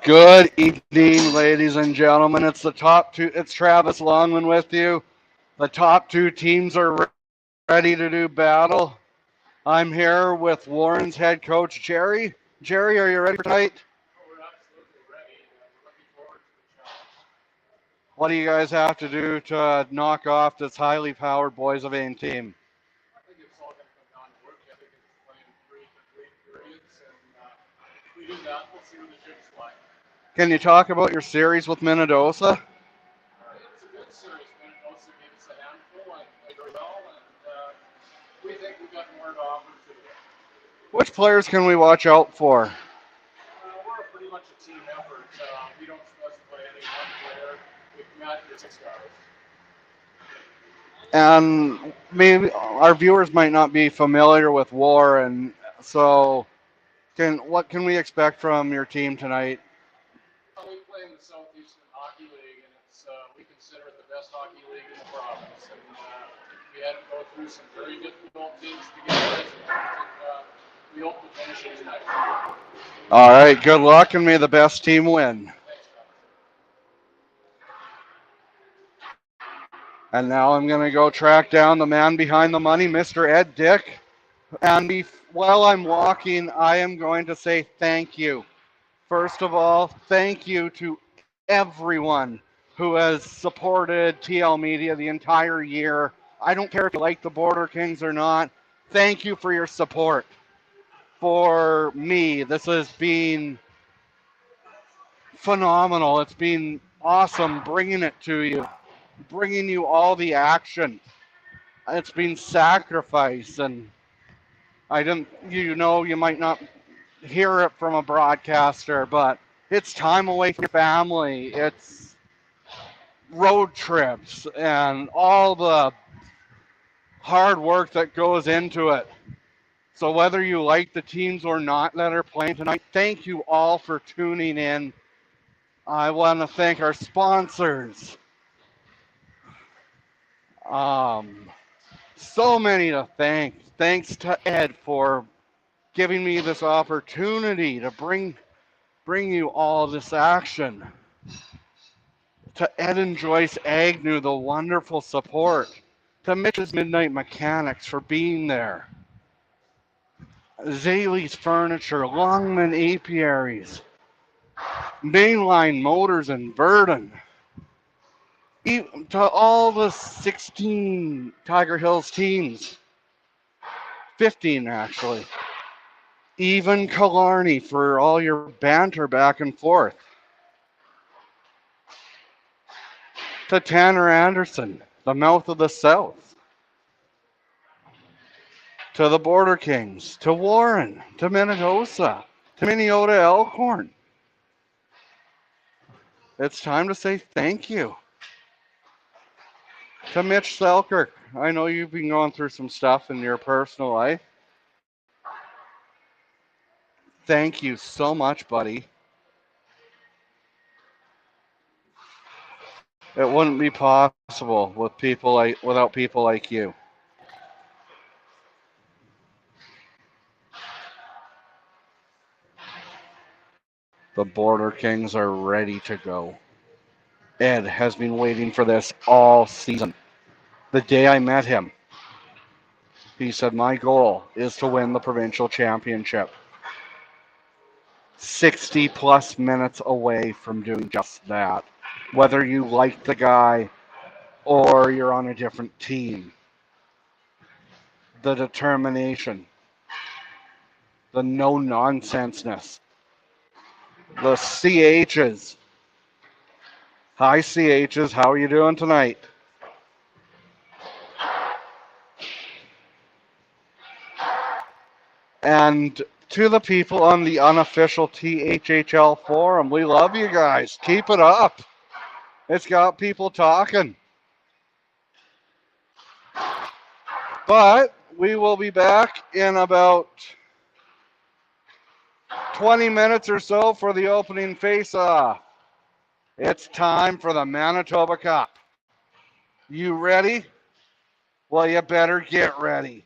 Good evening, ladies and gentlemen. It's the top two. It's Travis Longman with you. The top two teams are ready to do battle. I'm here with Warren's head coach, Jerry. Jerry, are you ready for tonight? We're absolutely ready. We're looking forward to the challenge. What do you guys have to do to knock off this highly powered Boys of Ain team? I think it's all going to come down to work ethic and playing three complete periods. And if we do that, we'll see where the chips fly. Can you talk about your series with Manitoba? It's a good series. Manitoba gave us a handful and played very well. And we think we've got more to offer too. Which players can we watch out for? We're pretty much a team effort. We don't specify any one player. We come out here 6 hours. And maybe our viewers might not be familiar with Warren, so what can we expect from your team tonight? We play in the Southeastern Hockey League, and we consider it the best hockey league in the province. And we had to go through some very difficult teams to get this. And we hope to finish it tonight. All right, good luck, and may the best team win. Thanks, Travis. And now I'm going to go track down the man behind the money, Mr. Ed Dick. And while I'm walking, I am going to say thank you. First of all, thank you to everyone who has supported TL Media the entire year. I don't care if you like the Border Kings or not. Thank you for your support. For me, this has been phenomenal. It's been awesome bringing it to you, bringing you all the action. It's been sacrifice, and I didn't, you might not hear it from a broadcaster, but it's time away from your family. It's road trips and all the hard work that goes into it. So whether you like the teams or not that are playing tonight, thank you all for tuning in. I want to thank our sponsors. So many to thank. Thanks to Ed for giving me this opportunity to bring you all this action. To Ed and Joyce Agnew, the wonderful support. To Mitch's Midnight Mechanics for being there. Zaley's Furniture, Longman Apiaries, Mainline Motors in Verdun. To all the 16 Tiger Hills teams, 15 actually. Even Killarney for all your banter back and forth. To Tanner Anderson, the mouth of the South. To the Border Kings, to Warren, to Manitoba, to Minnesota Elkhorn. It's time to say thank you. To Mitch Selkirk, I know you've been going through some stuff in your personal life. Thank you so much, buddy. It wouldn't be possible without people like you. The Border Kings are ready to go. Ed has been waiting for this all season. The day I met him, he said, my goal is to win the provincial championship. 60 plus minutes away from doing just that. Whether you like the guy or you're on a different team. The determination, the no-nonsenseness, the CHs. Hi, CHs. How are you doing tonight? And to the people on the unofficial THHL forum, we love you guys. Keep it up. It's got people talking. But we will be back in about 20 minutes or so for the opening face-off. It's time for the Manitoba Cup. You ready? Well, you better get ready.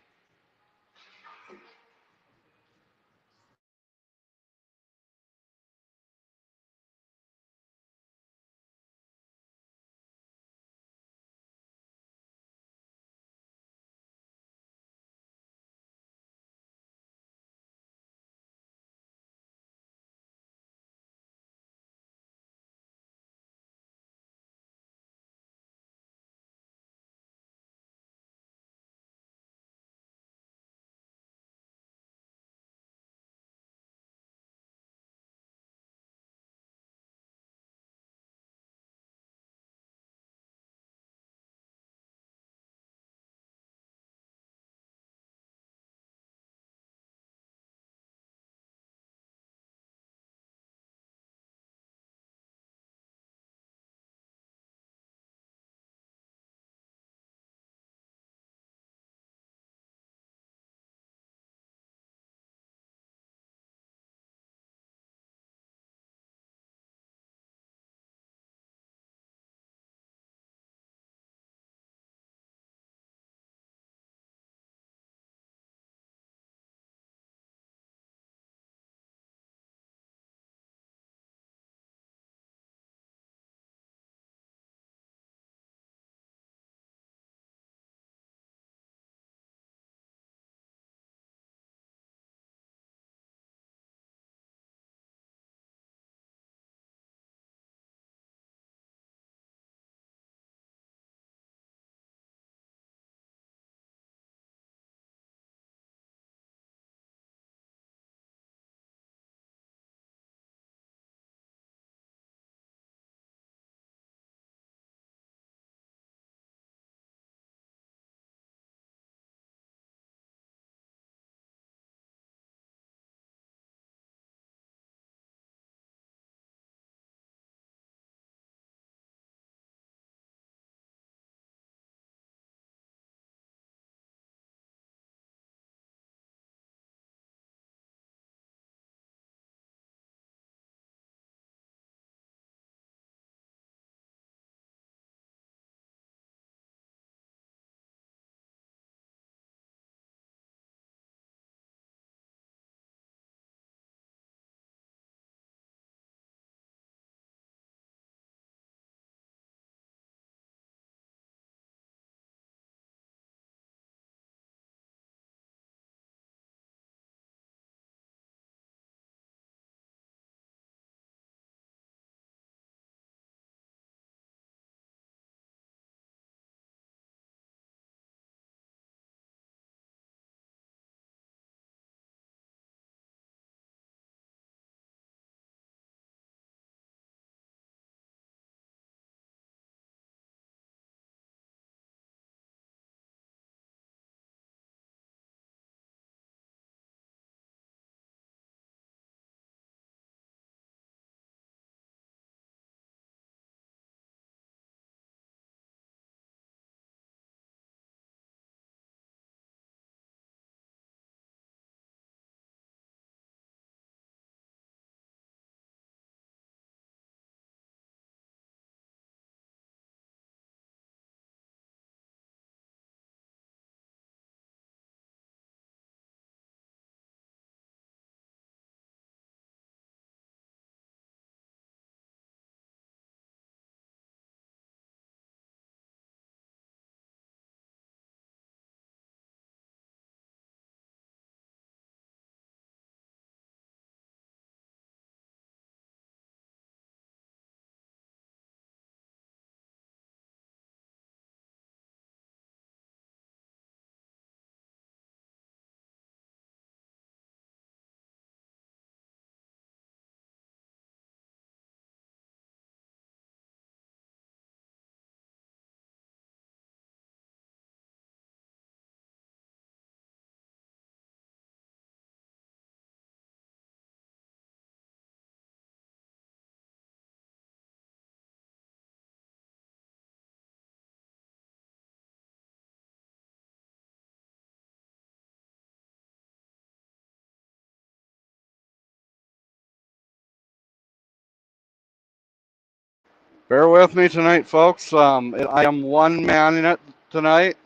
Bear with me tonight, folks. I am one man in it tonight.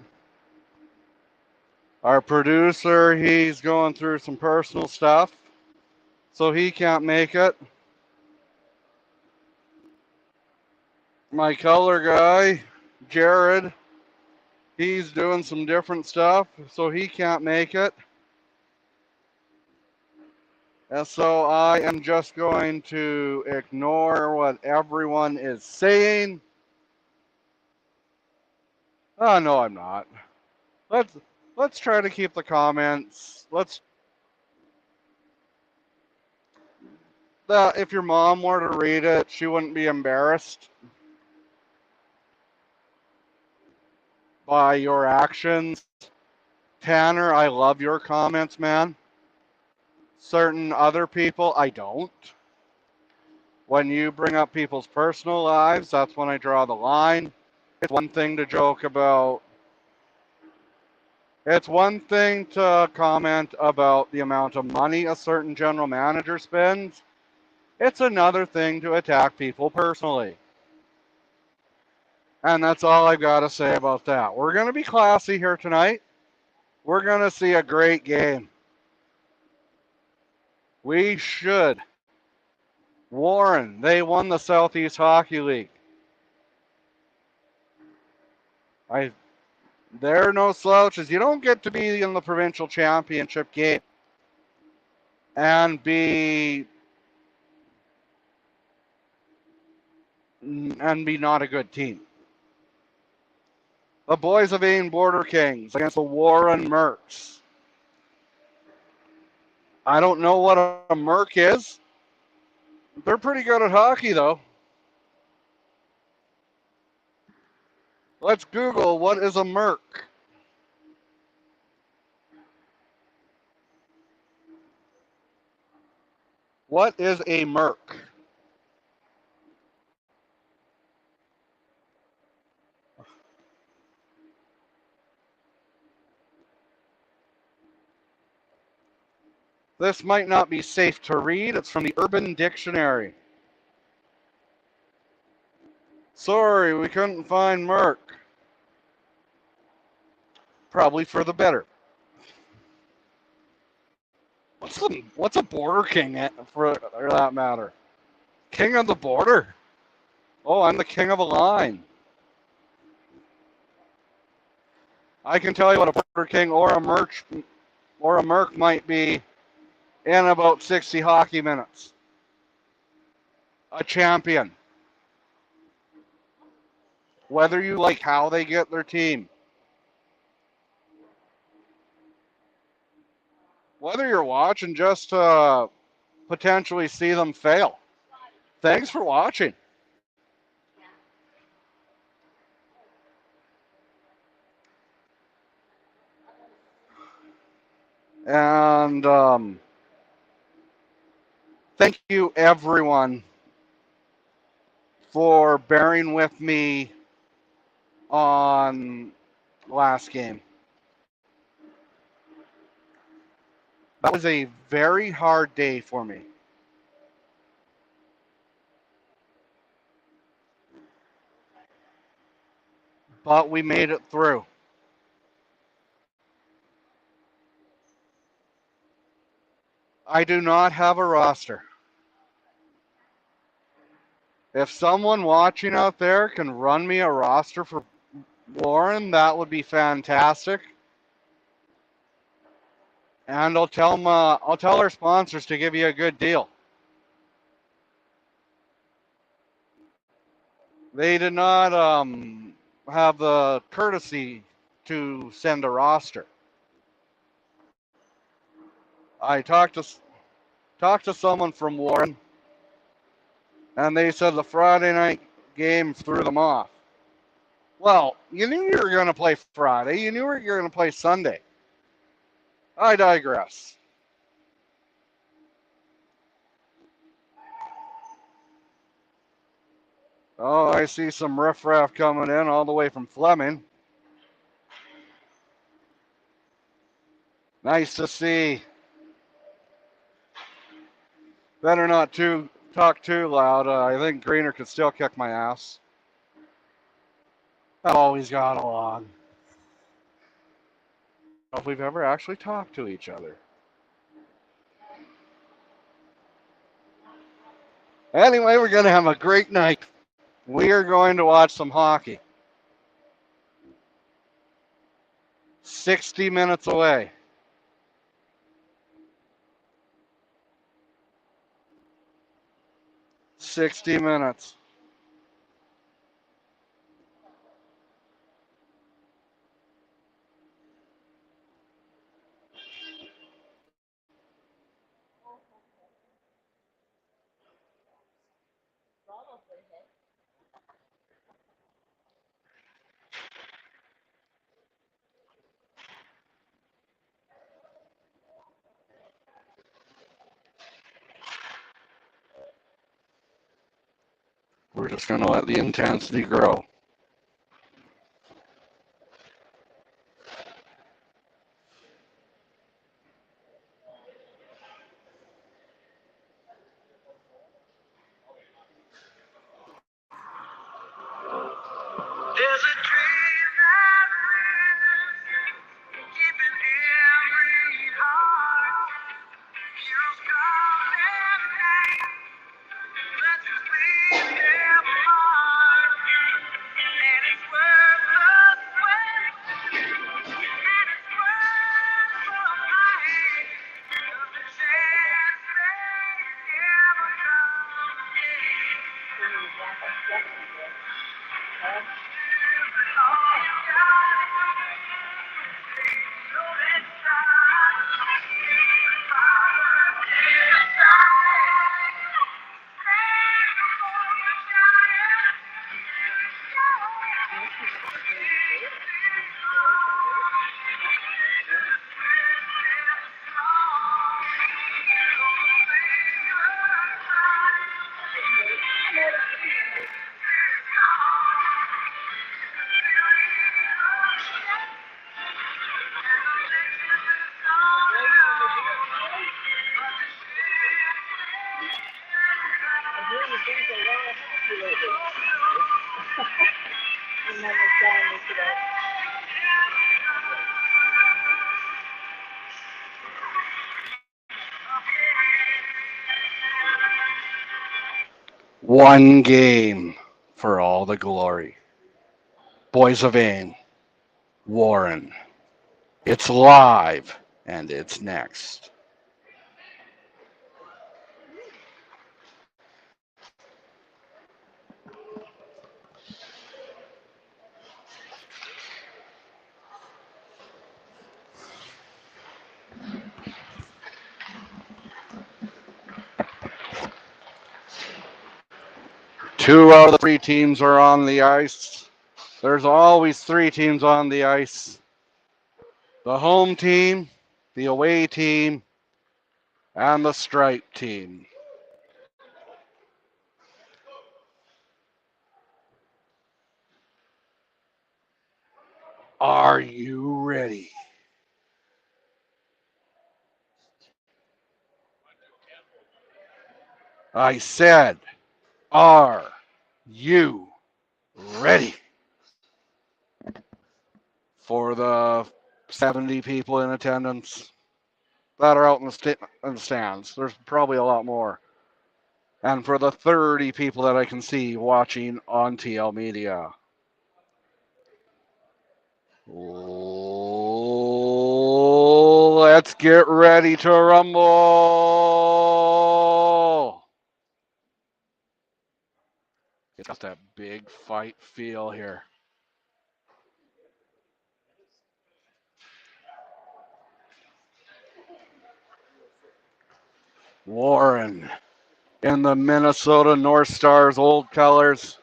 Our producer, he's going through some personal stuff, so he can't make it. My color guy, Jared, he's doing some different stuff, so he can't make it. And so I am just going to ignore what everyone is saying. Oh, no, I'm not. Let's try to keep the comments. If your mom were to read it, she wouldn't be embarrassed by your actions. Tanner, I love your comments, man. Certain other people, I don't. When you bring up people's personal lives, that's when I draw the line. It's one thing to joke about. It's one thing to comment about the amount of money a certain general manager spends. It's another thing to attack people personally. And that's all I've got to say about that. We're going to be classy here tonight. We're going to see a great game. We should. Warren, they won the Southeast Hockey League. They're no slouches. You don't get to be in the provincial championship game and be not a good team. The Boys of Ain Border Kings against the Warren Mercs. I don't know what a Merc is. They're pretty good at hockey, though. Let's Google what is a Merc. What is a Merc? This might not be safe to read. It's from the Urban Dictionary. Sorry, we couldn't find Merc. Probably for the better. What's a border king for that matter? King of the border? Oh, I'm the king of a line. I can tell you what a border king or a merc might be in about 60 hockey minutes. A champion. Whether you like how they get their team. Whether you're watching just to potentially see them fail. Thanks for watching. And thank you, everyone, for bearing with me on last game. That was a very hard day for me. But we made it through. I do not have a roster. If someone watching out there can run me a roster for Warren, that would be fantastic. And I'll tell our sponsors to give you a good deal. They did not have the courtesy to send a roster. I talked to someone from Warren, and they said the Friday night game threw them off. Well, you knew you were going to play Friday. You knew you were going to play Sunday. I digress. Oh, I see some riffraff coming in all the way from Fleming. Nice to see. Better not too talk too loud. I think Greener could still kick my ass. I've always got along. I don't know if we've ever actually talked to each other. Anyway, we're going to have a great night. We are going to watch some hockey. 60 minutes away. $60. We're just going to let the intensity grow. There's a dream that lives deep in every heart. Feels calm and night, but the sleep never mark. And it's worth the sweat, and it's worth the fight. 'Cause the chance may never One game for all the glory. Boys of Ain, Warren. It's live and it's next. Two out of the three teams are on the ice. There's always three teams on the ice. The home team, the away team, and the stripe team. Are you ready? I said, are you ready? For the 70 people in attendance that are out in the stands, there's probably a lot more. And for the 30 people that I can see watching on TL Media. Let's get ready to rumble. It's got that big fight feel here. Warren in the Minnesota North Stars old colors,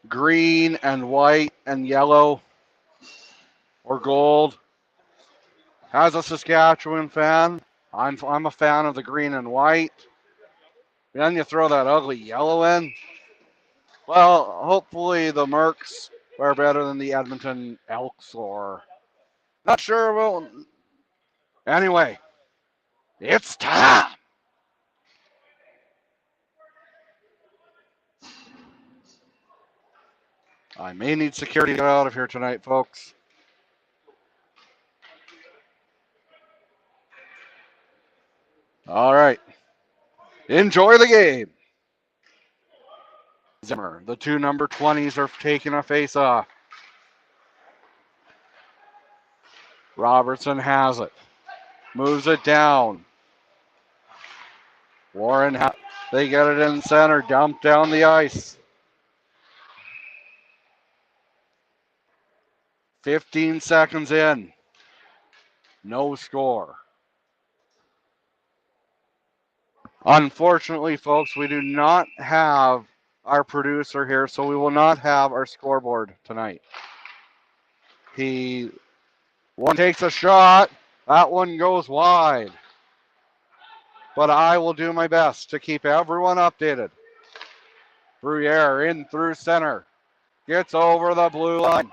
green and white and yellow or gold. As a Saskatchewan fan, I'm a fan of the green and white. Then you throw that ugly yellow in. Well, hopefully the Mercs are better than the Edmonton Elks, or not sure. Well, anyway, it's time. I may need security to get out of here tonight, folks. All right. Enjoy the game. Zimmer, the two number 20s are taking a face off. Robertson has it. Moves it down. Warren, they get it in center. Dump down the ice. 15 seconds in. No score. Unfortunately, folks, we do not have our producer here, so we will not have our scoreboard tonight. One takes a shot. That one goes wide. But I will do my best to keep everyone updated. Bruyere in through center. Gets over the blue line.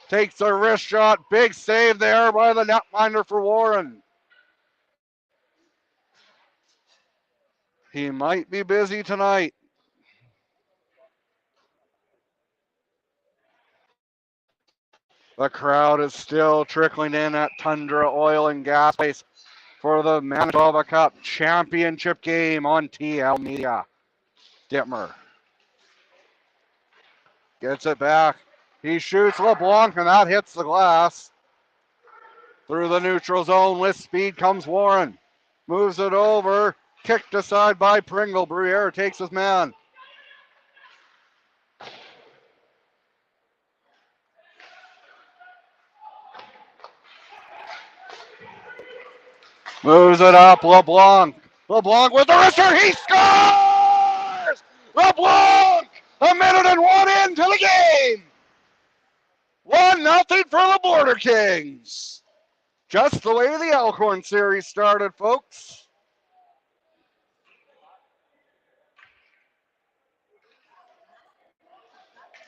Takes a wrist shot. Big save there by the netminder for Warren. He might be busy tonight. The crowd is still trickling in at Tundra Oil and Gas Place for the Manitoba Cup Championship game on TL Media. Dittmer gets it back. He shoots LeBlanc, and that hits the glass. Through the neutral zone with speed comes Warren. Moves it over. Kicked aside by Pringle. Bruyere takes his man. Moves it up. LeBlanc. LeBlanc with the wrister. He scores! LeBlanc! A minute and one into the game. 1-0 for the Border Kings. Just the way the Elkhorn series started, folks.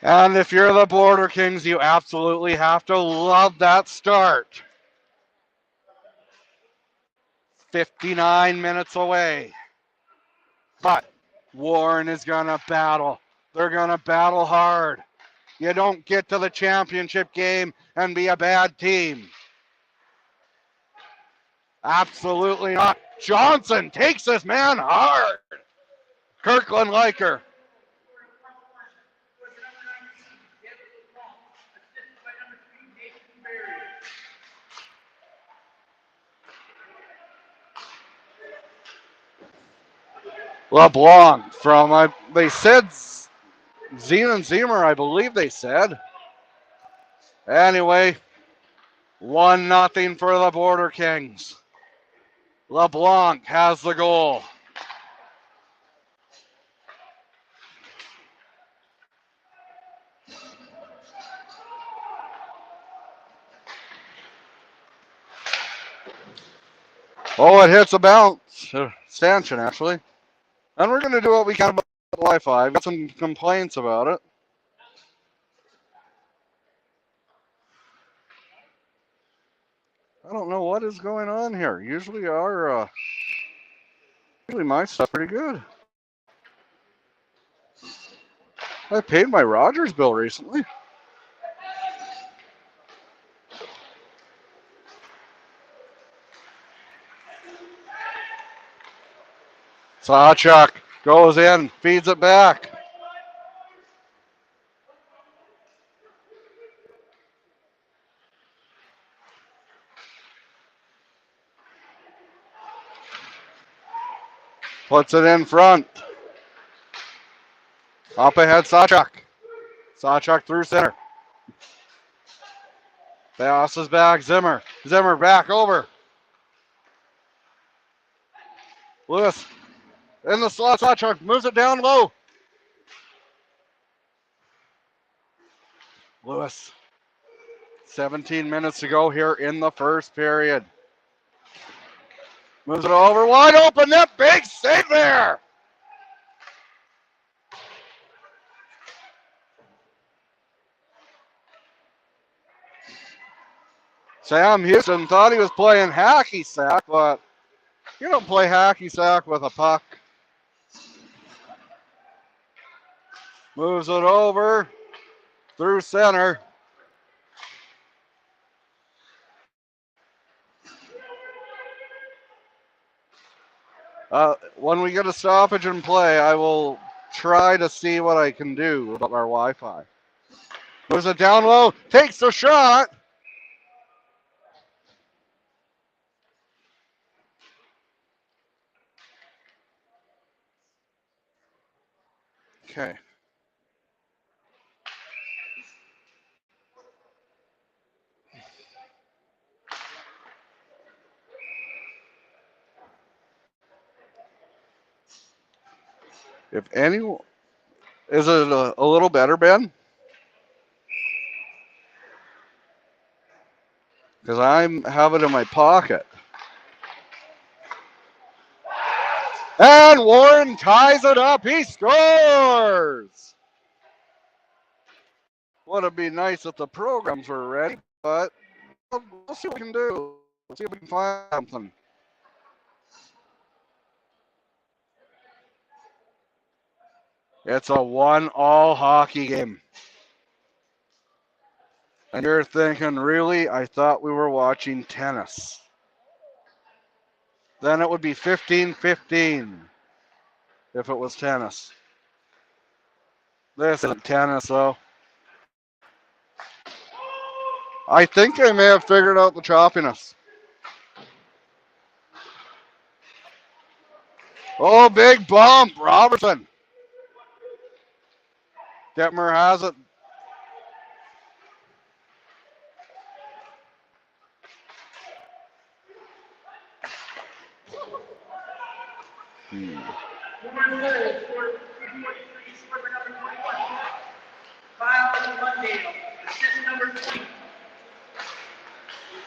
And if you're the Border Kings, you absolutely have to love that start. 59 minutes away. But Warren is going to battle. They're going to battle hard. You don't get to the championship game and be a bad team. Absolutely not. Johnson takes this man hard. Kirkland Liker. LeBlanc from, they said Zenon Zimmer, I believe they said. Anyway, 1-0 for the Border Kings. LeBlanc has the goal. Oh, it hits a bounce. Stanchion, actually. And we're going to do what we can about the Wi-Fi. I've got some complaints about it. I don't know what is going on here. Usually my stuff's pretty good. I paid my Rogers bill recently. Sawchuk goes in, feeds it back. Puts it in front. Up ahead, Sawchuk. Sawchuk through center. Passes back, Zimmer. Zimmer back over. Lewis in the slot. Sawchuk moves it down low. Lewis. 17 minutes to go here in the first period. Moves it over, wide open net, big save there. Sam Houston thought he was playing hacky sack, but you don't play hacky sack with a puck. Moves it over. through center. When we get a stoppage in play, I will try to see what I can do about our Wi-Fi. Moves it down low, takes the shot. Okay. If any, is it a little better, Ben? Because I have it in my pocket. And Warren ties it up. He scores. Would it be nice if the programs were ready, but we'll see what we can do. We'll see if we can find something. It's a 1-all hockey game. And you're thinking, really? I thought we were watching tennis. Then it would be 15-15 if it was tennis. This isn't tennis, though. I think I may have figured out the choppiness. Oh, big bump, Robertson. Detmer has it.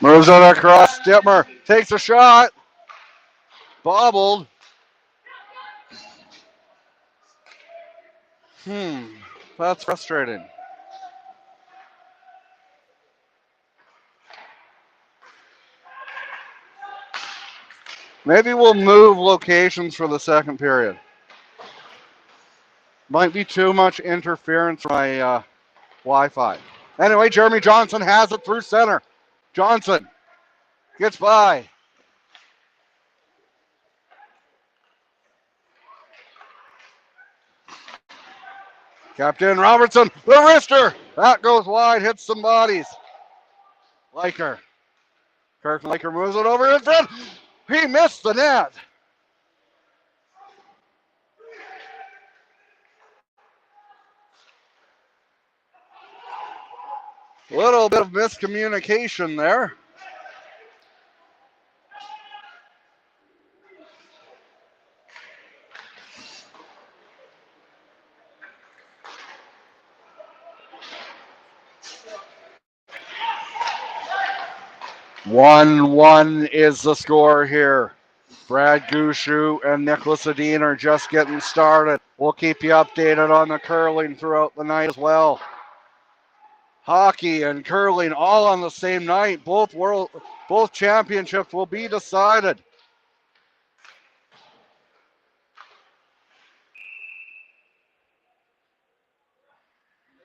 Moves it across. Detmer takes a shot. Bobbled. That's frustrating. Maybe we'll move locations for the second period. Might be too much interference from my Wi-Fi. Anyway, Jeremy Johnson has it through center. Johnson gets by. Captain Robertson, the wrister. That goes wide, hits some bodies. Liker. Kirk Liker moves it over in front. He missed the net. Little bit of miscommunication there. One is the score here. Brad Gushu and Nicholas Adine are just getting started. We'll keep you updated on the curling throughout the night as well. Hockey and curling all on the same night. Both championships will be decided.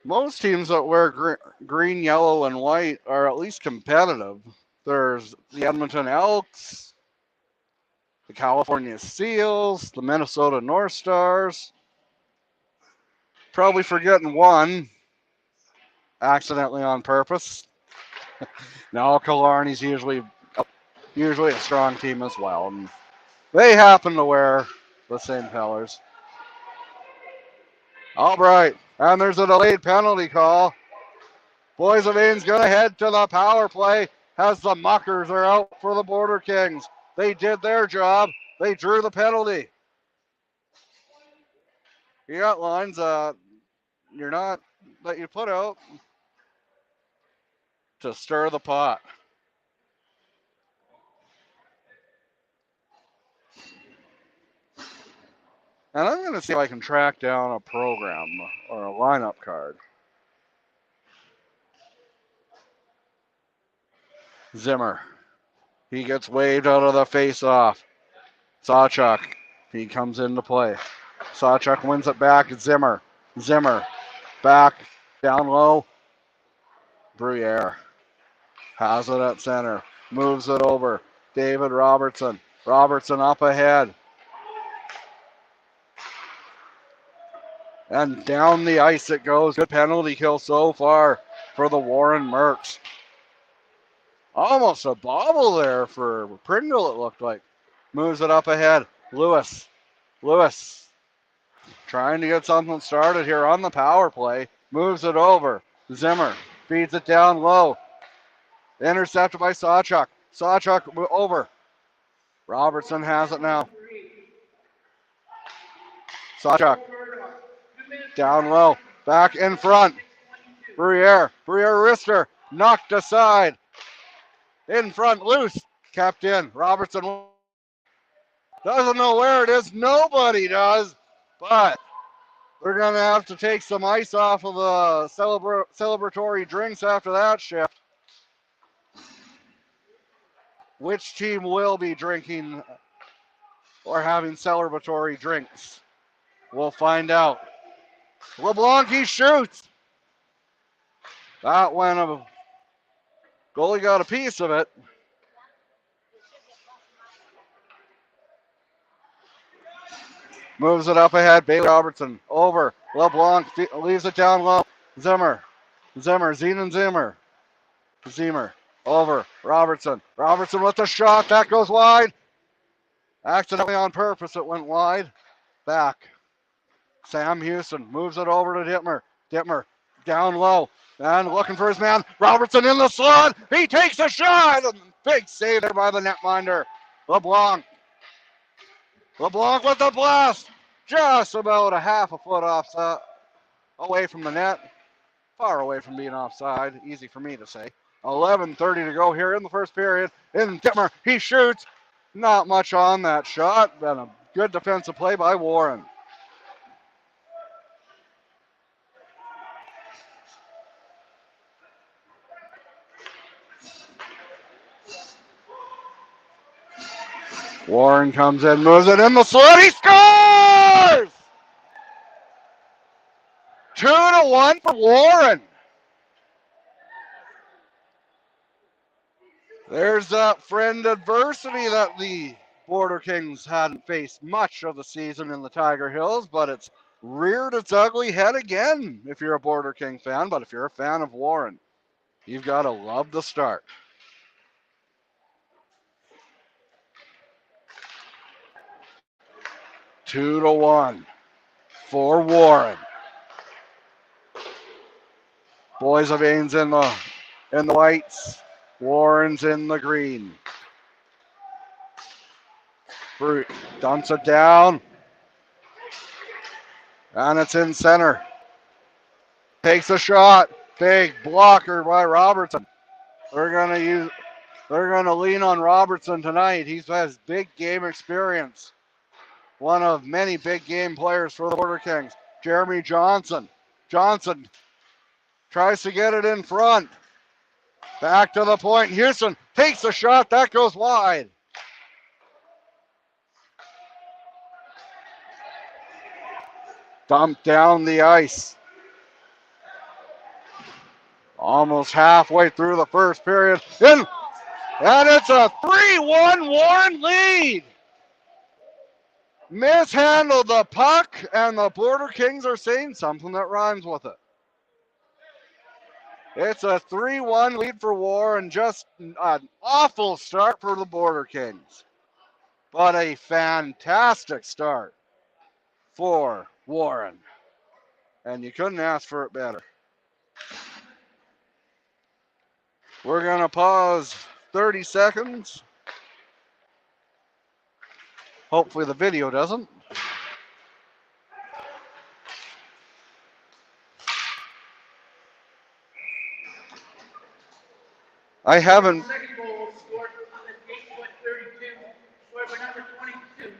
Most teams that wear green, yellow, and white are at least competitive. There's the Edmonton Elks, the California Seals, the Minnesota North Stars. Probably forgetting one, accidentally on purpose. No, Killarney's usually a strong team as well. And they happen to wear the same colors. Albright, and there's a delayed penalty call. Boys of Ains gonna head to the power play as the Muckers are out for the Border Kings. They did their job. They drew the penalty. You got lines you're not that you put out to stir the pot. And I'm going to see if I can track down a program or a lineup card. Zimmer. He gets waved out of the face-off. Sawchuk. He comes into play. Sawchuk wins it back. Zimmer. Back down low. Bruyere has it at center. Moves it over. David Robertson. Robertson up ahead. And down the ice it goes. Good penalty kill so far for the Warren Mercs. Almost a bobble there for Pringle, it looked like. Moves it up ahead. Lewis trying to get something started here on the power play. Moves it over. Zimmer feeds it down low. Intercepted by Sawchuk. Sawchuk over. Robertson has it now. Sawchuk down low. Back in front. Bruyere wrister. Knocked aside. In front, loose. Kept in. Robertson doesn't know where it is. Nobody does. But they're going to have to take some ice off of the celebratory drinks after that shift. Which team will be drinking or having celebratory drinks? We'll find out. LeBlanc, he shoots. That went a goalie got a piece of it. Moves it up ahead. Bailey Robertson over. LeBlanc leaves it down low. Zimmer. Zenon Zimmer over. Robertson with the shot. That goes wide. Accidentally on purpose, it went wide. Back. Sam Houston moves it over to Dittmer. Dittmer down low and looking for his man. Robertson in the slot. He takes a shot. Big save there by the netminder. LeBlanc with the blast. Just about a half a foot offside, away from the net. Far away from being offside. Easy for me to say. 11:30 to go here in the first period. In Dittmer, he shoots. Not much on that shot. Been a good defensive play by Warren. Warren comes in, moves it in the slot. He scores! 2-1 for Warren. There's that friend adversity that the Border Kings hadn't faced much of the season in the Tiger Hills, but it's reared its ugly head again if you're a Border King fan. But if you're a fan of Warren, you've got to love the start. Two to one for Warren. Boys of Ains in the whites. Warren's in the green. Dumps it down. And it's in center. Takes a shot. Big blocker by Robertson. They're gonna lean on Robertson tonight. He has big game experience. One of many big game players for the Border Kings. Jeremy Johnson. Johnson tries to get it in front. Back to the point. Houston takes a shot. That goes wide. Dumped down the ice. Almost halfway through the first period. And it's a 3-1 Warren lead. Mishandled the puck, and the Border Kings are saying something that rhymes with it. It's a 3-1 lead for Warren. Just an awful start for the Border Kings. But a fantastic start for Warren. And you couldn't ask for it better. We're going to pause 30 seconds. Hopefully the video doesn't. I haven't. Second goal scored on the 8-32, scored by number 22,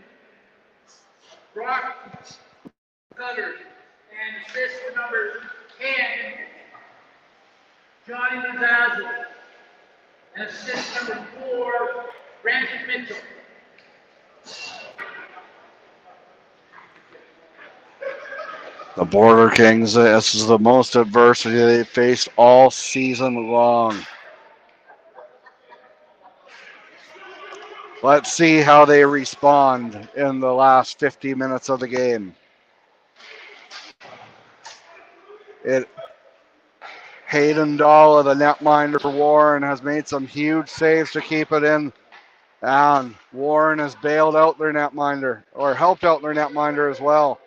Brock Cutter, and assist for number 10, Johnny Mazazel, and assist number 4, Brandon Mitchell. The Border Kings, this is the most adversity they faced all season long. Let's see how they respond in the last 50 minutes of the game. Hayden Dalla, the netminder for Warren, has made some huge saves to keep it in. And Warren has bailed out their netminder, or helped out their netminder as well.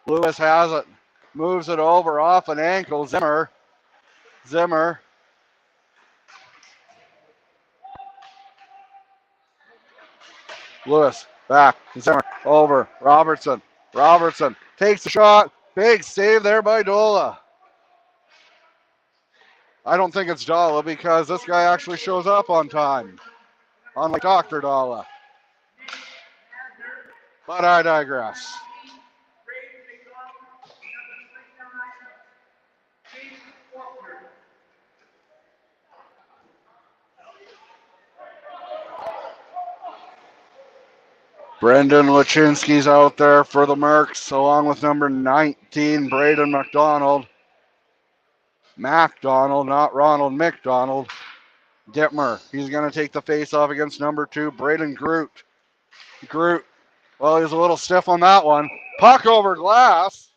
Lewis has it, moves it over off an ankle. Zimmer. Lewis back. Zimmer over. Robertson takes the shot. Big save there by Dola. I don't think it's Dalla because this guy actually shows up on time, unlike Dr. Dalla. But I digress. Brendan Lachinsky's out there for the Mercs, along with number 19, Braden McDonald. MacDonald, not Ronald McDonald. Dittmer, he's going to take the face-off against number 2, Braden Groot. Well, he's a little stiff on that one. Puck over glass.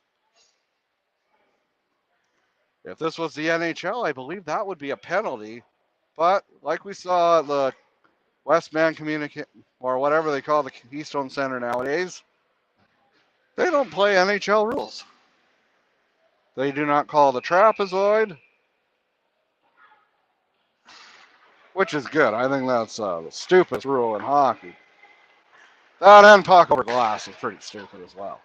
If this was the NHL, I believe that would be a penalty. But like we saw at the Westman or whatever they call the Keystone Center nowadays, they don't play NHL rules. They do not call the trapezoid, which is good. I think that's the stupidest rule in hockey. That and puck over glass is pretty stupid as well.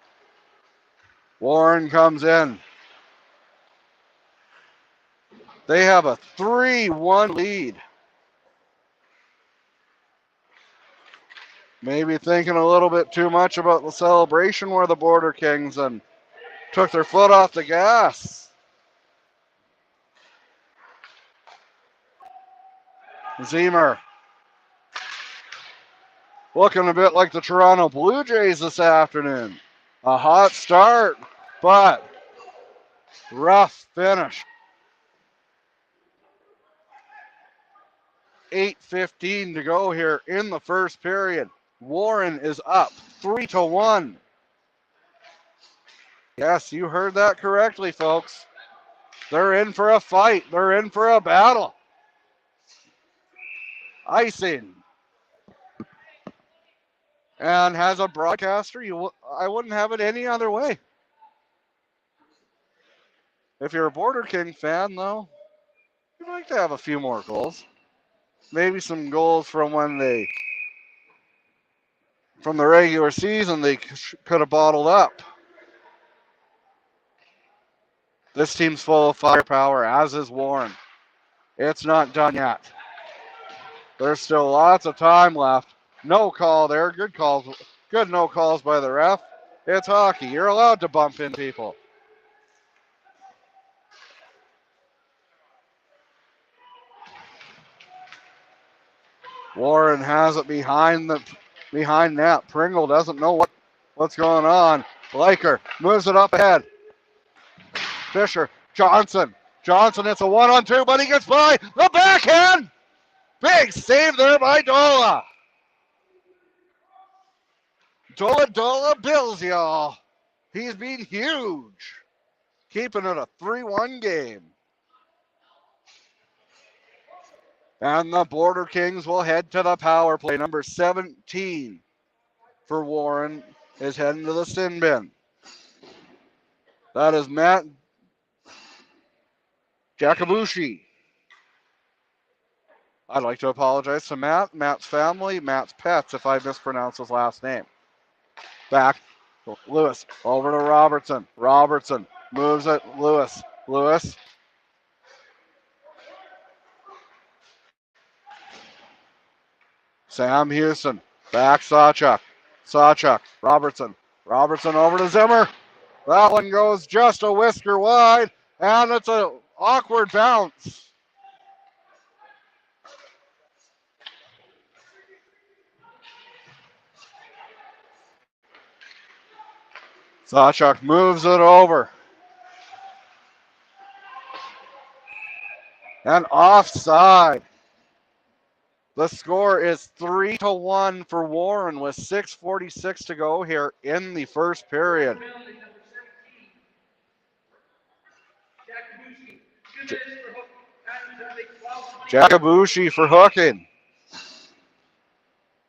Warren comes in. They have a 3-1 lead. Maybe thinking a little bit too much about the celebration where the Border Kings and took their foot off the gas. Zemer. Looking a bit like the Toronto Blue Jays this afternoon. A hot start, but rough finish. 8:15 to go here in the first period. Warren is up 3-1. Yes, you heard that correctly, folks. They're in for a fight. They're in for a battle. Icing. And as a broadcaster, I wouldn't have it any other way. If you're a Border King fan, though, you'd like to have a few more goals. Maybe some goals from from the regular season they could have bottled up. This team's full of firepower, as is Warren. It's not done yet. There's still lots of time left. No call there. Good calls. Good no calls by the ref. It's hockey. You're allowed to bump in people. Warren has it behind net. Pringle doesn't know what's going on. Leiker moves it up ahead. Fisher, Johnson, it's a 1-on-2, but he gets by the backhand. Big save there by Dola. Dola bills y'all. He's been huge. Keeping it a 3-1 game. And the Border Kings will head to the power play. Number 17 for Warren is heading to the sin bin. That is Matt Jakabushi. I'd like to apologize to Matt's family, Matt's pets, if I mispronounce his last name. Back, Lewis, over to Robertson. Robertson moves it, Lewis. Sam Houston, back Sawchuk, Robertson over to Zimmer. That one goes just a whisker wide, and it's an awkward bounce. Sawchuk moves it over. And offside. The score is 3-1 for Warren with 6:46 to go here in the first period. Penalty number 17. Jakabushi, 2 minutes for hook. Time to make 12:20. Jakabushi for hooking.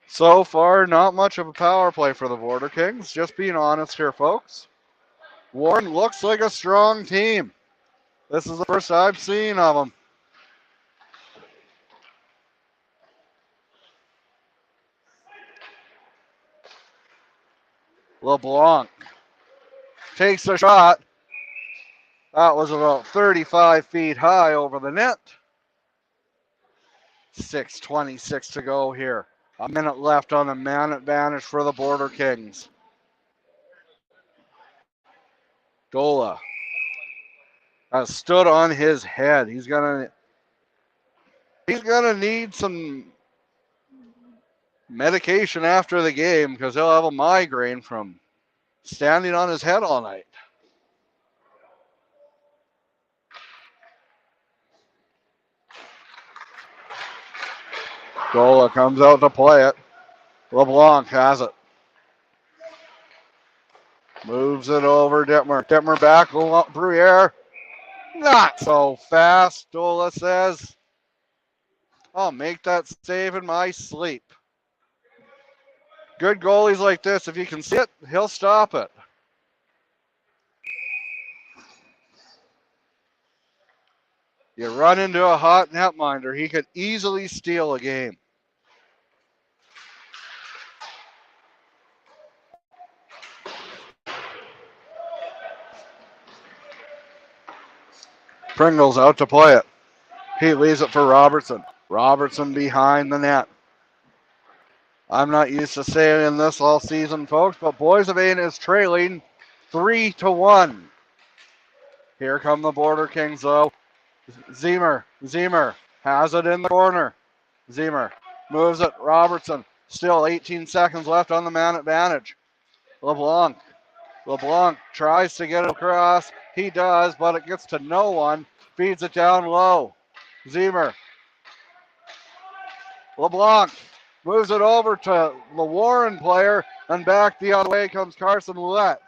So far, not much of a power play for the Border Kings. Just being honest here, folks. Warren looks like a strong team. This is the first I've seen of them. LeBlanc takes a shot. That was about 35 feet high over the net. 6:26 to go here. A minute left on the man advantage for the Border Kings. Dola has stood on his head. He's gonna need some medication after the game because he'll have a migraine from standing on his head all night. Dola comes out to play it. LeBlanc has it. Moves it over Dittmer. Dittmer back. Bruyere. Not so fast, Dola says. I'll make that save in my sleep. Good goalies like this, if you can see it, he'll stop it. You run into a hot netminder, he could easily steal a game. Pringle's out to play it. He leaves it for Robertson. Robertson behind the net. I'm not used to saying this all season, folks, but Boys of Ain is trailing 3-1. Here come the Border Kings, though. Zemer has it in the corner. Zemer moves it. Robertson. Still 18 seconds left on the man advantage. LeBlanc tries to get it across. He does, but it gets to no one. Feeds it down low. Zemer. LeBlanc moves it over to the Warren player, and back the other way comes Carson Ouellette.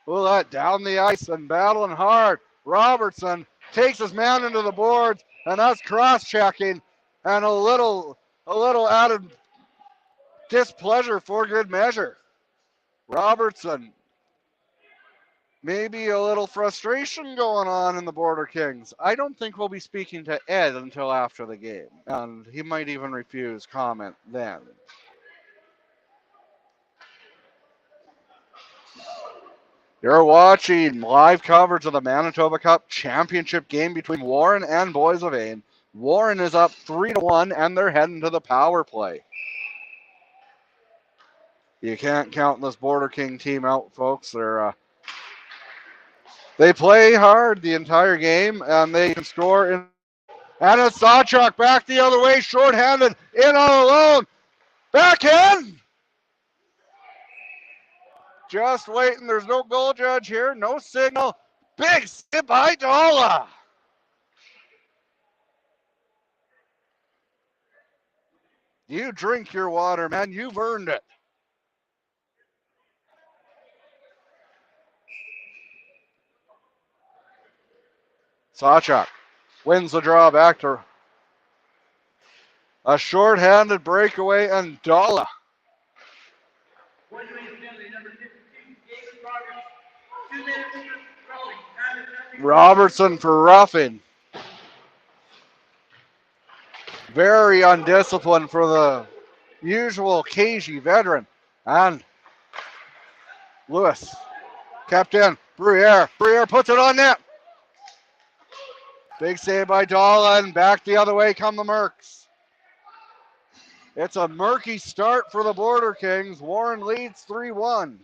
Ouellette down the ice and battling hard. Robertson takes his man into the boards, and that's cross-checking and a little added displeasure for good measure. Robertson, maybe a little frustration going on in the Border Kings. I don't think we'll be speaking to Ed until after the game, and he might even refuse comment then. You're watching live coverage of the Manitoba Cup Championship game between Warren and Boys of Ain. Warren is up 3-1, and they're heading to the power play. You can't count this Border King team out, folks. They play hard the entire game, and they can score. And it's Sawchuk back the other way, shorthanded, in all alone. Backhand! Just waiting. There's no goal judge here. No signal. Big skip by Dola. You drink your water, man. You've earned it. Sawchuk wins the draw back to a short-handed breakaway, and Dola. Robertson for roughing. Very undisciplined for the usual KG veteran. And Lewis kept in. Bruyere puts it on net. Big save by Dola, and back the other way come the Mercs. It's a murky start for the Border Kings. Warren leads 3-1.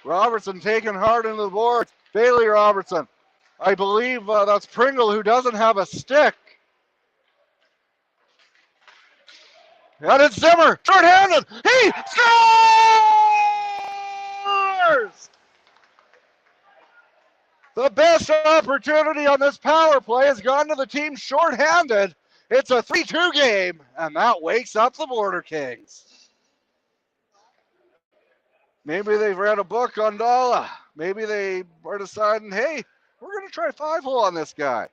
Robertson taken hard into the boards. Bailey Robertson. I believe that's Pringle who doesn't have a stick. And it's Zimmer, short-handed. He scores! The best opportunity on this power play has gone to the team shorthanded. It's a 3-2 game, and that wakes up the Border Kings. Maybe they've read a book on Dala. Maybe they are deciding, hey, we're going to try 5-hole on this guy.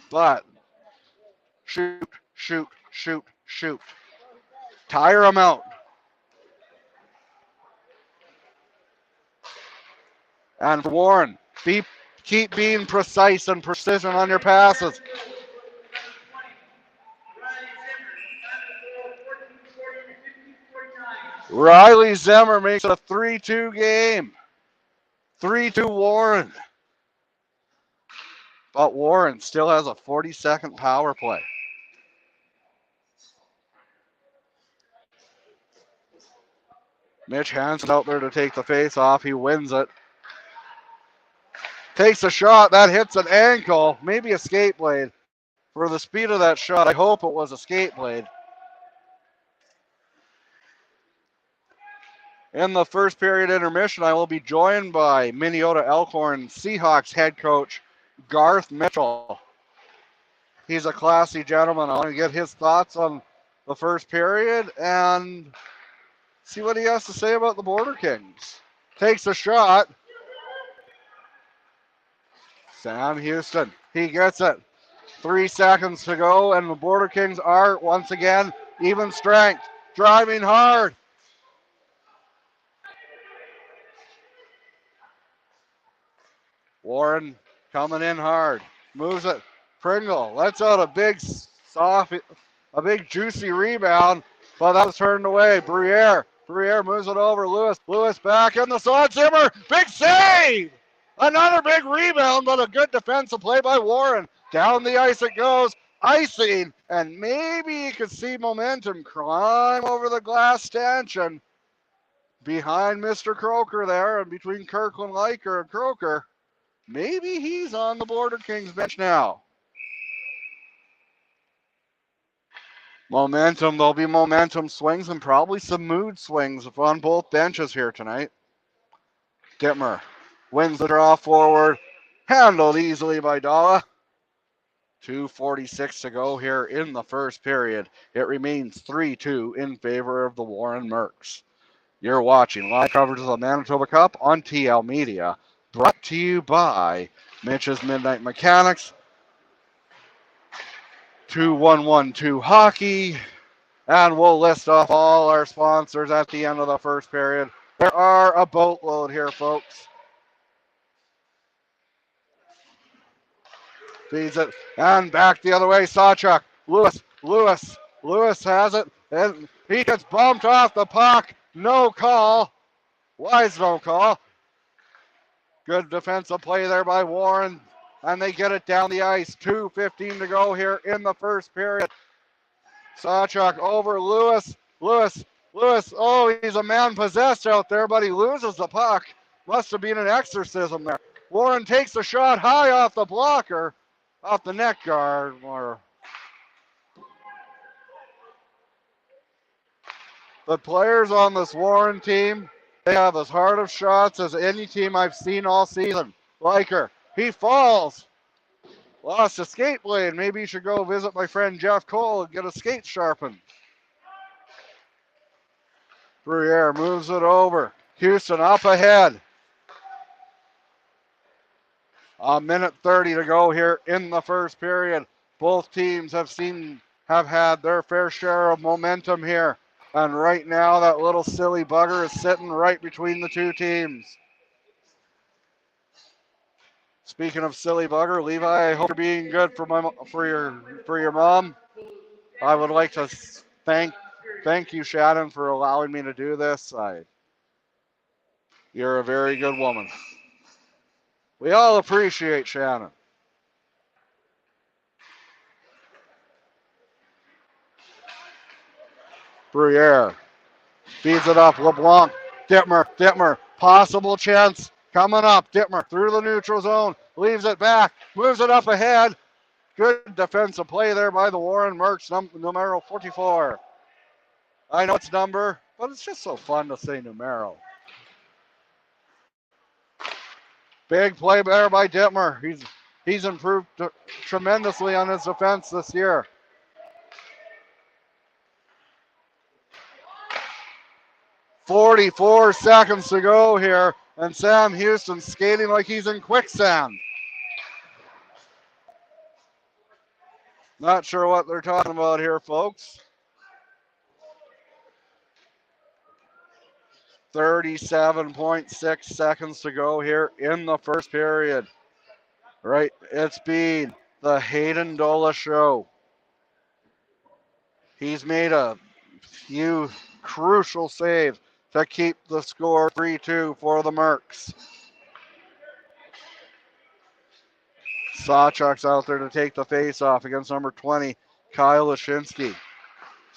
But shoot, shoot, shoot, shoot. Tire him out. And for Warren, keep being precise and precision on your passes. Riley Zemmer makes it a 3-2 game. 3-2 Warren. But Warren still has a 40-second power play. Mitch Hansen's out there to take the face off. He wins it. Takes a shot. That hits an ankle. Maybe a skate blade. For the speed of that shot, I hope it was a skate blade. In the first period intermission, I will be joined by Minnesota Elkhorn Seahawks head coach Garth Mitchell. He's a classy gentleman. I want to get his thoughts on the first period and see what he has to say about the Border Kings. Takes a shot. Sam Houston, he gets it. 3 seconds to go, and the Border Kings are, once again, even strength, driving hard. Warren coming in hard, moves it. Pringle lets out a big juicy rebound, but that was turned away. Bruyere moves it over. Lewis back in the slot. Zimmer, big save! Another big rebound, but a good defensive play by Warren. Down the ice it goes, icing, and maybe you could see momentum climb over the glass stanchion behind Mr. Croker there, and between Kirkland, Leiker, and Croker. Maybe he's on the Border Kings bench now. There'll be momentum swings and probably some mood swings on both benches here tonight. Dittmer wins the draw forward, handled easily by Dala. 2:46 to go here in the first period. It remains 3-2 in favor of the Warren Mercs. You're watching live coverage of the Manitoba Cup on TL Media, brought to you by Mitch's Midnight Mechanics, 2112 Hockey, and we'll list off all our sponsors at the end of the first period. There are a boatload here, folks. Feeds it, and back the other way, Sawchuk. Lewis has it, and he gets bumped off the puck. No call. Wise no call. Good defensive play there by Warren, and they get it down the ice. 2:15 to go here in the first period. Sawchuk over Lewis. Oh, he's a man possessed out there, but he loses the puck. Must have been an exorcism there. Warren takes a shot high off the blocker, off the net guard. The players on this Warren team, they have as hard of shots as any team I've seen all season. Leiker, he falls. Lost a skate blade. Maybe you should go visit my friend Jeff Cole and get a skate sharpened. Bruyere moves it over. Houston up ahead. 1:30 to go here in the first period. Both teams have had their fair share of momentum here. And right now, that little silly bugger is sitting right between the two teams. Speaking of silly bugger, Levi, I hope you're being good for your mom. I would like to thank you, Shannon, for allowing me to do this. You're a very good woman. We all appreciate Shannon. Bruyere feeds it up. LeBlanc, Dittmer, possible chance coming up. Dittmer through the neutral zone, leaves it back, moves it up ahead. Good defensive play there by the Warren Mercs, numero 44. I know it's number, but it's just so fun to say numero. Big play there by Dittmer. He's improved tremendously on his defense this year. .44 seconds to go here, and Sam Houston skating like he's in quicksand. Not sure what they're talking about here, folks. 37.6 seconds to go here in the first period. Right, it's been the Hayden Dola show. He's made a few crucial saves to keep the score 3-2 for the Mercs. Sawchuk's out there to take the face off against number 20, Kyle Lashinsky.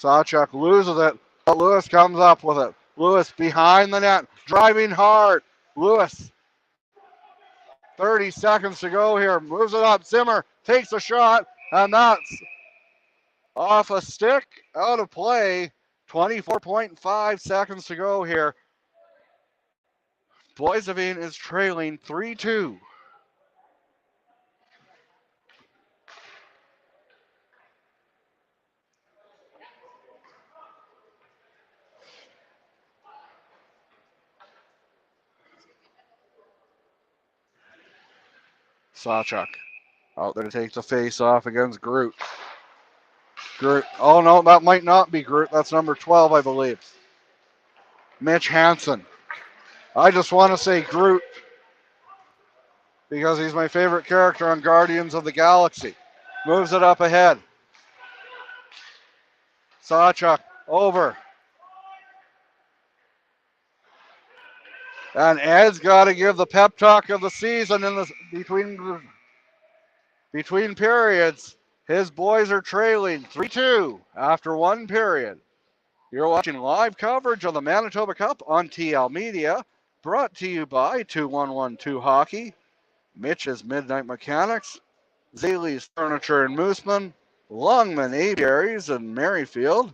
Sawchuk loses it, but Lewis comes up with it. Lewis behind the net, driving hard. Lewis, 30 seconds to go here, moves it up. Zimmer takes a shot, and that's off a stick, out of play. 24.5 seconds to go here. Boissevain is trailing 3-2. Sawchuk out there to take the face off against Groot. Groot. Oh no, that might not be Groot. That's number 12, I believe. Mitch Hansen. I just want to say Groot because he's my favorite character on Guardians of the Galaxy. Moves it up ahead. Sawchuk over. And Ed's got to give the pep talk of the season in the between periods. His boys are trailing 3-2 after one period. You're watching live coverage of the Manitoba Cup on TL Media, brought to you by 2112 Hockey, Mitch's Midnight Mechanics, Zaley's Furniture in Mooseman, Longman Aviaries in Merrifield,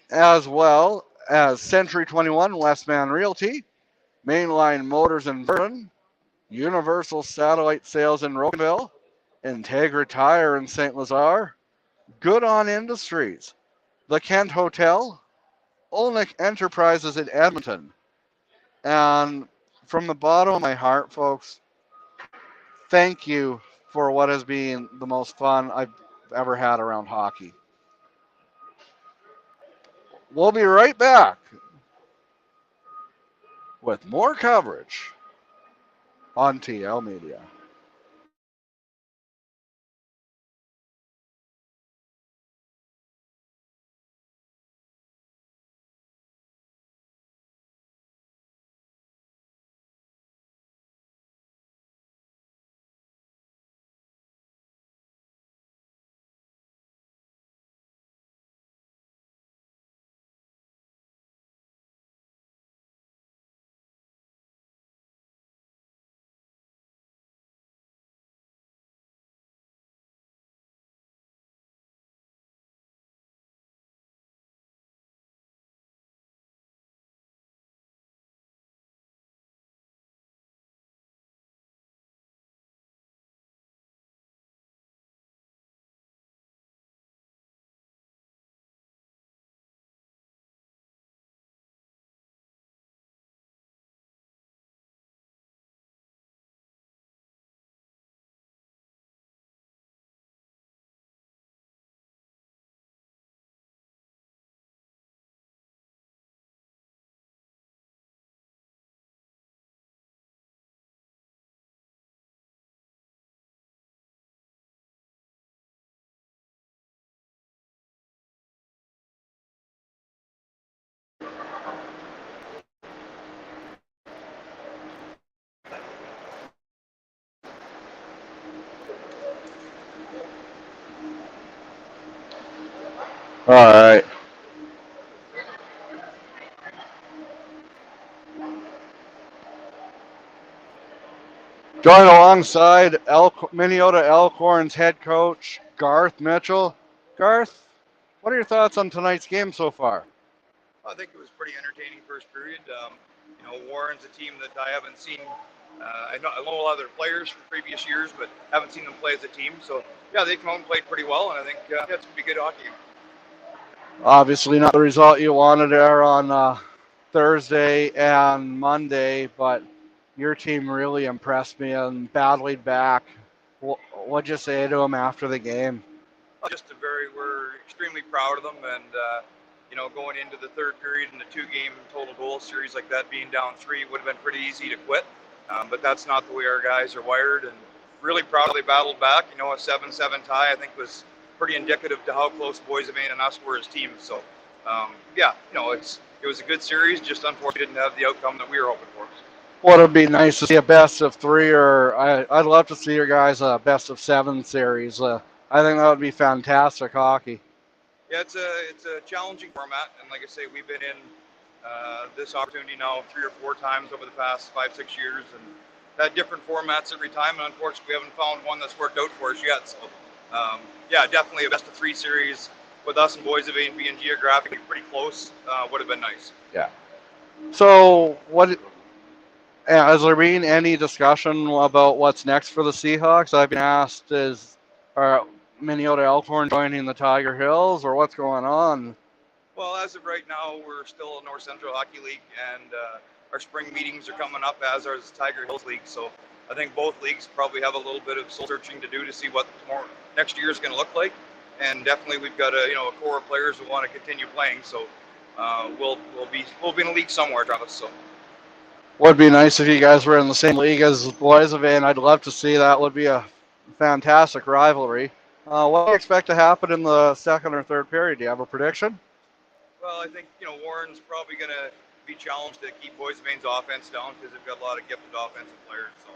as well as Century 21 Westman Realty, Mainline Motors in Vernon, Universal Satellite Sales in Rocanville, Integra Tire in St. Lazare, Good On Industries, the Kent Hotel, Olnick Enterprises in Edmonton. And from the bottom of my heart, folks, thank you for what has been the most fun I've ever had around hockey. We'll be right back with more coverage on TL Media. All right. Joined alongside Minnesota Elkhorn's head coach, Garth Mitchell. Garth, what are your thoughts on tonight's game so far? I think it was pretty entertaining first period. Warren's a team that I haven't seen. I know a lot of their players from previous years, but haven't seen them play as a team. So yeah, they come out and played pretty well, and I think it's going to be good hockey. Obviously, not the result you wanted there on Thursday and Monday, but your team really impressed me and battled back. What'd you say to them after the game? We're extremely proud of them, and going into the third period in a 2-game total goal series like that, being down 3 would have been pretty easy to quit. But that's not the way our guys are wired, and really proud they battled back. A 7-7 tie, I think, was pretty indicative to how close Boys of Maine and us were as teams. So, it was a good series. Just unfortunately didn't have the outcome that we were hoping for. Would it be nice to see a best of 3, or I'd love to see your guys a best of 7 series. I think that would be fantastic hockey. Yeah, it's a challenging format, and like I say, we've been in this opportunity now 3 or 4 times over the past 5-6 years, and had different formats every time. And unfortunately, we haven't found one that's worked out for us yet. So, yeah, definitely a best of 3 series with us and Boys of Maine being geographically pretty close would have been nice. Yeah. So, has there been any discussion about what's next for the Seahawks? I've been asked, are Minnesota Elkhorn joining the Tiger Hills, or what's going on? Well, as of right now, we're still in North Central Hockey League, and our spring meetings are coming up, as are the Tiger Hills League. So I think both leagues probably have a little bit of soul searching to do to see what next year is going to look like. And definitely, we've got a core of players who want to continue playing. So we'll be in a league somewhere, Travis. So. Would be nice if you guys were in the same league as Boys of Maine. I'd love to see that. Would be a fantastic rivalry. What do you expect to happen in the second or third period? Do you have a prediction? Well, I think Warren's probably going to be challenged to keep Boys of Maine's offense down because they've got a lot of gifted offensive players. So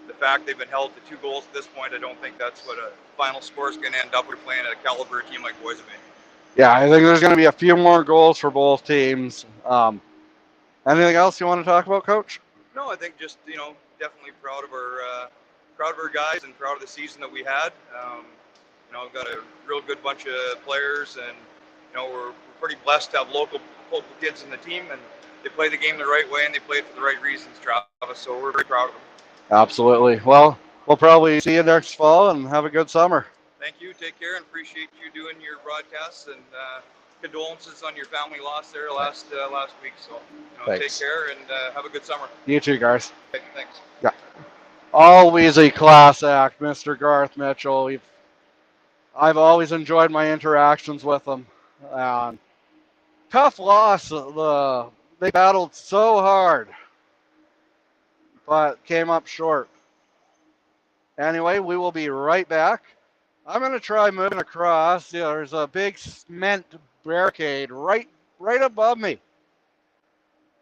the fact they've been held to 2 goals at this point, I don't think that's what a final score is going to end up. We're playing a caliber team like Boys of Maine. Yeah, I think there's going to be a few more goals for both teams. Anything else you want to talk about, Coach? No, I think just definitely proud of our guys and proud of the season that we had. We've got a real good bunch of players, and we're pretty blessed to have local kids in the team, and they play the game the right way and they play it for the right reasons, Travis. So we're very proud of them. Absolutely. Well, we'll probably see you next fall, and have a good summer. Thank you. Take care, and appreciate you doing your broadcasts, and condolences on your family loss there last week. So take care and have a good summer. You too, guys. Okay, thanks. Yeah. Always a class act, Mr. Garth Mitchell. I've always enjoyed my interactions with him. Tough loss. They battled so hard, but came up short. Anyway, we will be right back. I'm going to try moving across. There's a big cement barricade right above me.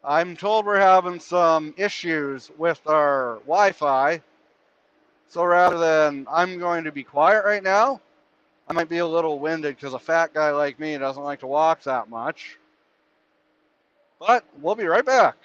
I'm told we're having some issues with our Wi-Fi. So rather than I'm going to be quiet right now, I might be a little winded because a fat guy like me doesn't like to walk that much. But we'll be right back.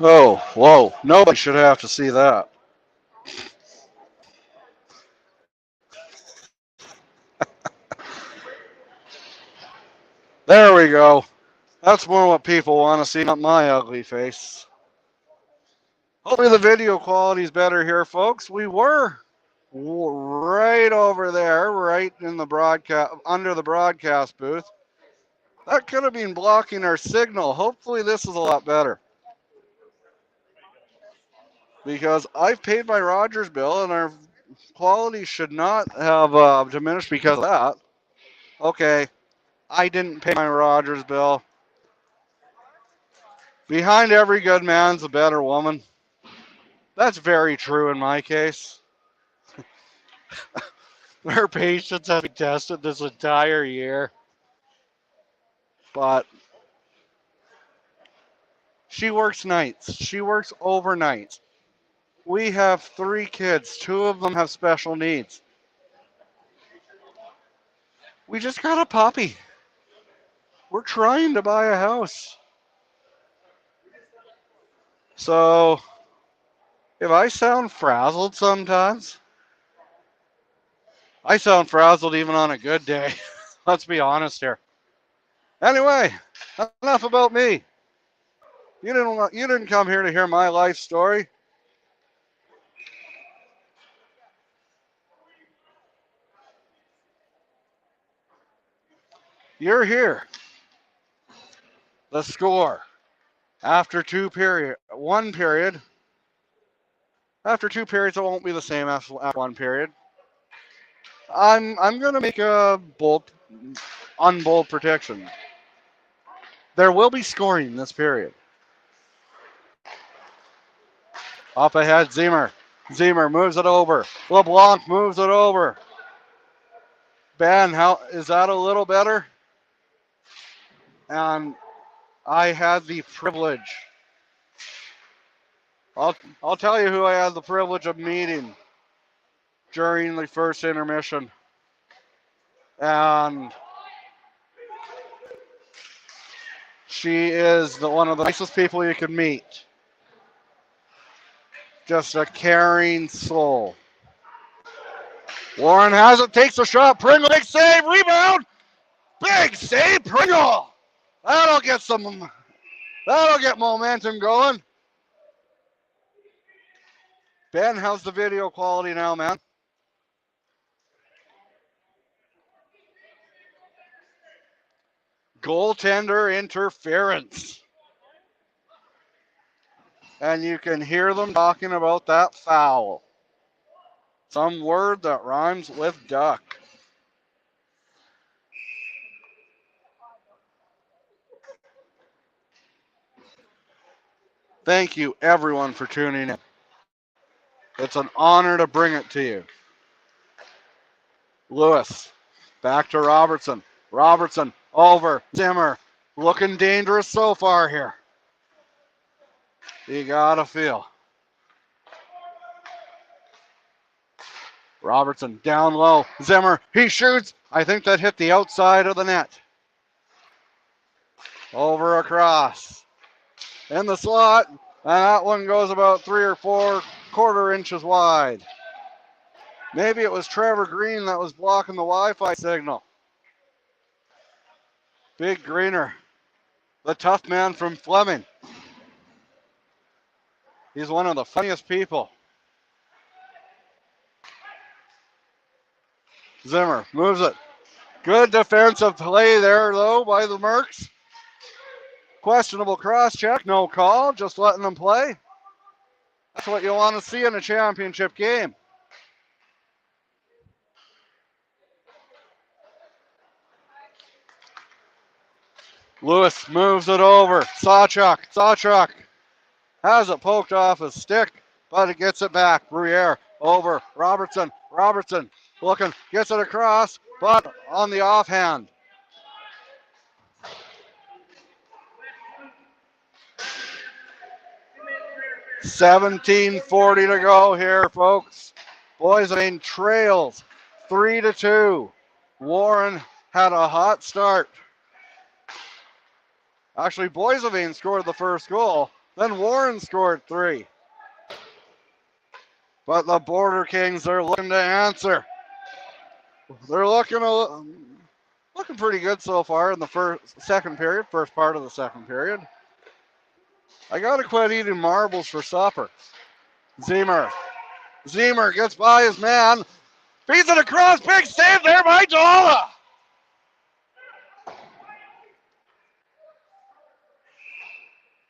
Oh, whoa. Nobody should have to see that. There we go. That's more what people want to see, not my ugly face. Hopefully the video quality is better here, folks. We were right over there, right in the broadcast, under the broadcast booth. That could have been blocking our signal. Hopefully this is a lot better. Because I've paid my Rogers bill and our quality should not have diminished because of that. Okay, I didn't pay my Rogers bill. Behind every good man's a better woman. That's very true in my case. Her patience has been tested this entire year. But she works nights. She works overnights. We have 3 kids. 2 of them have special needs. We just got a puppy. We're trying to buy a house. So, if I sound frazzled sometimes, I sound frazzled even on a good day. Let's be honest here. Anyway, enough about me. You didn't come here to hear my life story. You're here. The score after 1 period. After 2 periods, it won't be the same as 1 period. I'm gonna make a unbold prediction. There will be scoring this period. Up ahead, Zimmer. Zimmer moves it over. LeBlanc moves it over. Ben, how is that a little better? And I had the privilege. I'll tell you who I had the privilege of meeting during the first intermission. And she is one of the nicest people you can meet. Just a caring soul. Warren has it, takes a shot. Pringle, big save, rebound. Big save, Pringle. That'll get momentum going. Ben, how's the video quality now, man? Goaltender interference. And you can hear them talking about that foul. Some word that rhymes with duck. Thank you, everyone, for tuning in. It's an honor to bring it to you. Lewis, back to Robertson. Robertson, over. Zimmer, looking dangerous so far here. You gotta feel. Robertson down low. Zimmer, he shoots. I think that hit the outside of the net. Over across. In the slot. And that one goes about 3 or 4 quarter inches wide. Maybe it was Trevor Green that was blocking the Wi-Fi signal. Big Greener. The tough man from Fleming. He's one of the funniest people. Zimmer moves it. Good defensive play there, though, by the Mercs. Questionable cross check, no call, just letting them play. That's what you want to see in a championship game. Lewis moves it over. Sawchuk has it poked off his stick, but it gets it back. Bruyere over. Robertson looking, gets it across, but on the offhand. $17:40 to go here, folks. Boys Lane trails 3-2. Warren had a hot start. Actually, Boissevain scored the first goal, Then Warren scored 3. But the Border Kings are looking to answer. They're looking pretty good so far in the second part of the second period. I gotta quit eating marbles for supper. Zemer gets by his man. Feeds it across. Big save there by Dalla.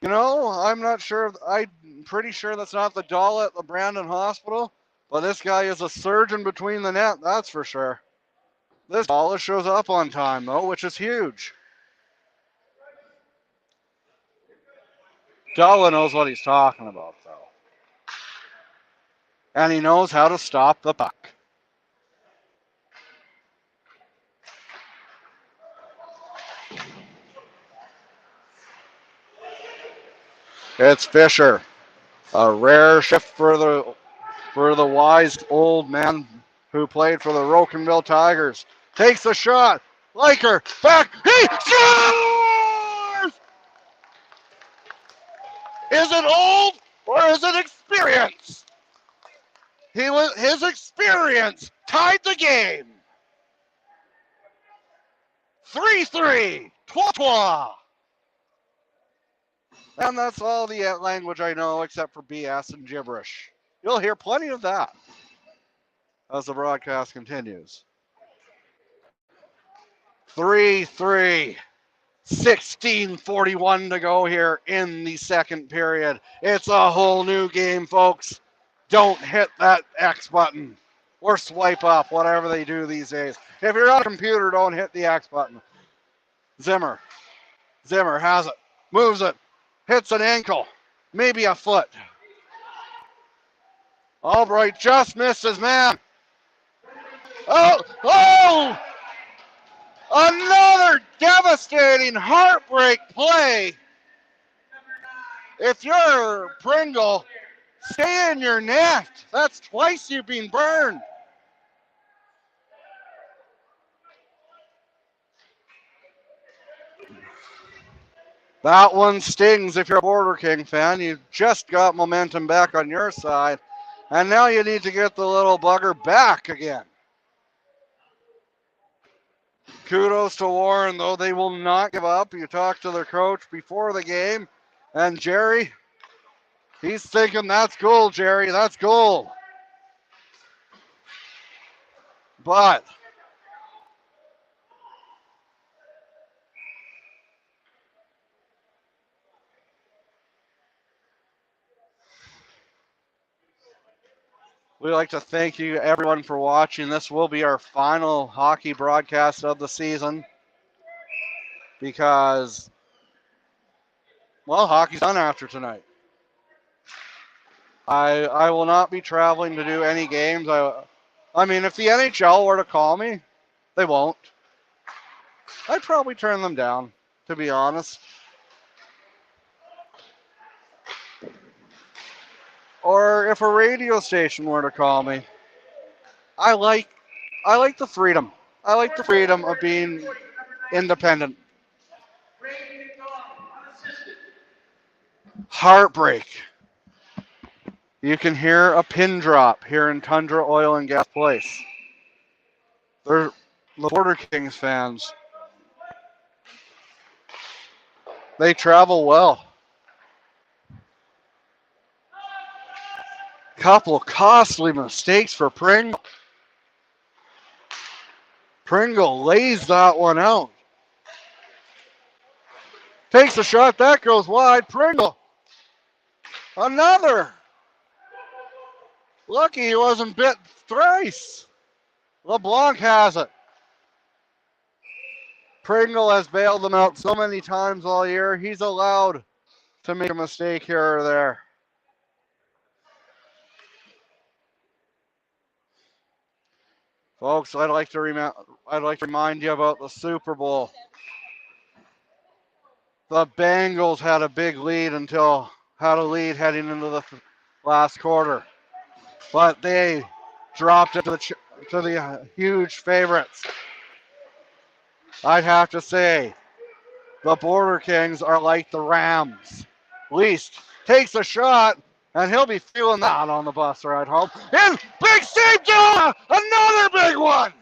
You know, I'm not sure. I'm pretty sure that's not the Dalla at the Brandon Hospital. But this guy is a surgeon between the net, that's for sure. This Dalla shows up on time, though, which is huge. Dalla knows what he's talking about, though. And he knows how to stop the puck. It's Fisher. A rare shift for the wise old man who played for the Rocanville Tigers. Takes a shot. Liker, back. He scores! Is it old or is it experience? His experience tied the game. 3-3. Trois. And that's all the language I know except for BS and gibberish. You'll hear plenty of that as the broadcast continues. 3-3. 16:41 to go here in the second period. It's a whole new game, folks. Don't hit that X button or swipe up, whatever they do these days. If you're on a computer, don't hit the X button. Zimmer has it, moves it, hits an ankle, maybe a foot. Albright just missed his man. Oh! Another devastating heartbreak play. If you're Pringle, stay in your net. That's twice you've been burned. That one stings if you're a Border King fan. You just got momentum back on your side, and now you need to get the little bugger back again. Kudos to Warren, though. They will not give up. You talked to their coach before the game, and Jerry, he's thinking, that's goal, Jerry. That's goal. But we'd like to thank you, everyone, for watching. This will be our final hockey broadcast of the season because, well, hockey's done after tonight. I will not be traveling to do any games. I mean, if the NHL were to call me, they won't. I'd probably turn them down, to be honest. Or if a radio station were to call me, I like the freedom. I like the freedom of being independent. Heartbreak. You can hear a pin drop here in Tundra Oil and Gas Place. They're the Border Kings fans. They travel well. Couple costly mistakes for Pringle. Pringle lays that one out. Takes a shot, that goes wide. Pringle. Another. Lucky he wasn't bit thrice. LeBlanc has it. Pringle has bailed them out so many times all year. He's allowed to make a mistake here or there. Folks, I'd like to remind you about the Super Bowl. The Bengals had a big lead heading into the last quarter, but they dropped it to the huge favorites. I'd have to say the Border Kings are like the Rams, least takes a shot, and he'll be feeling that on the bus ride home. And big save, Dalla! Another big one!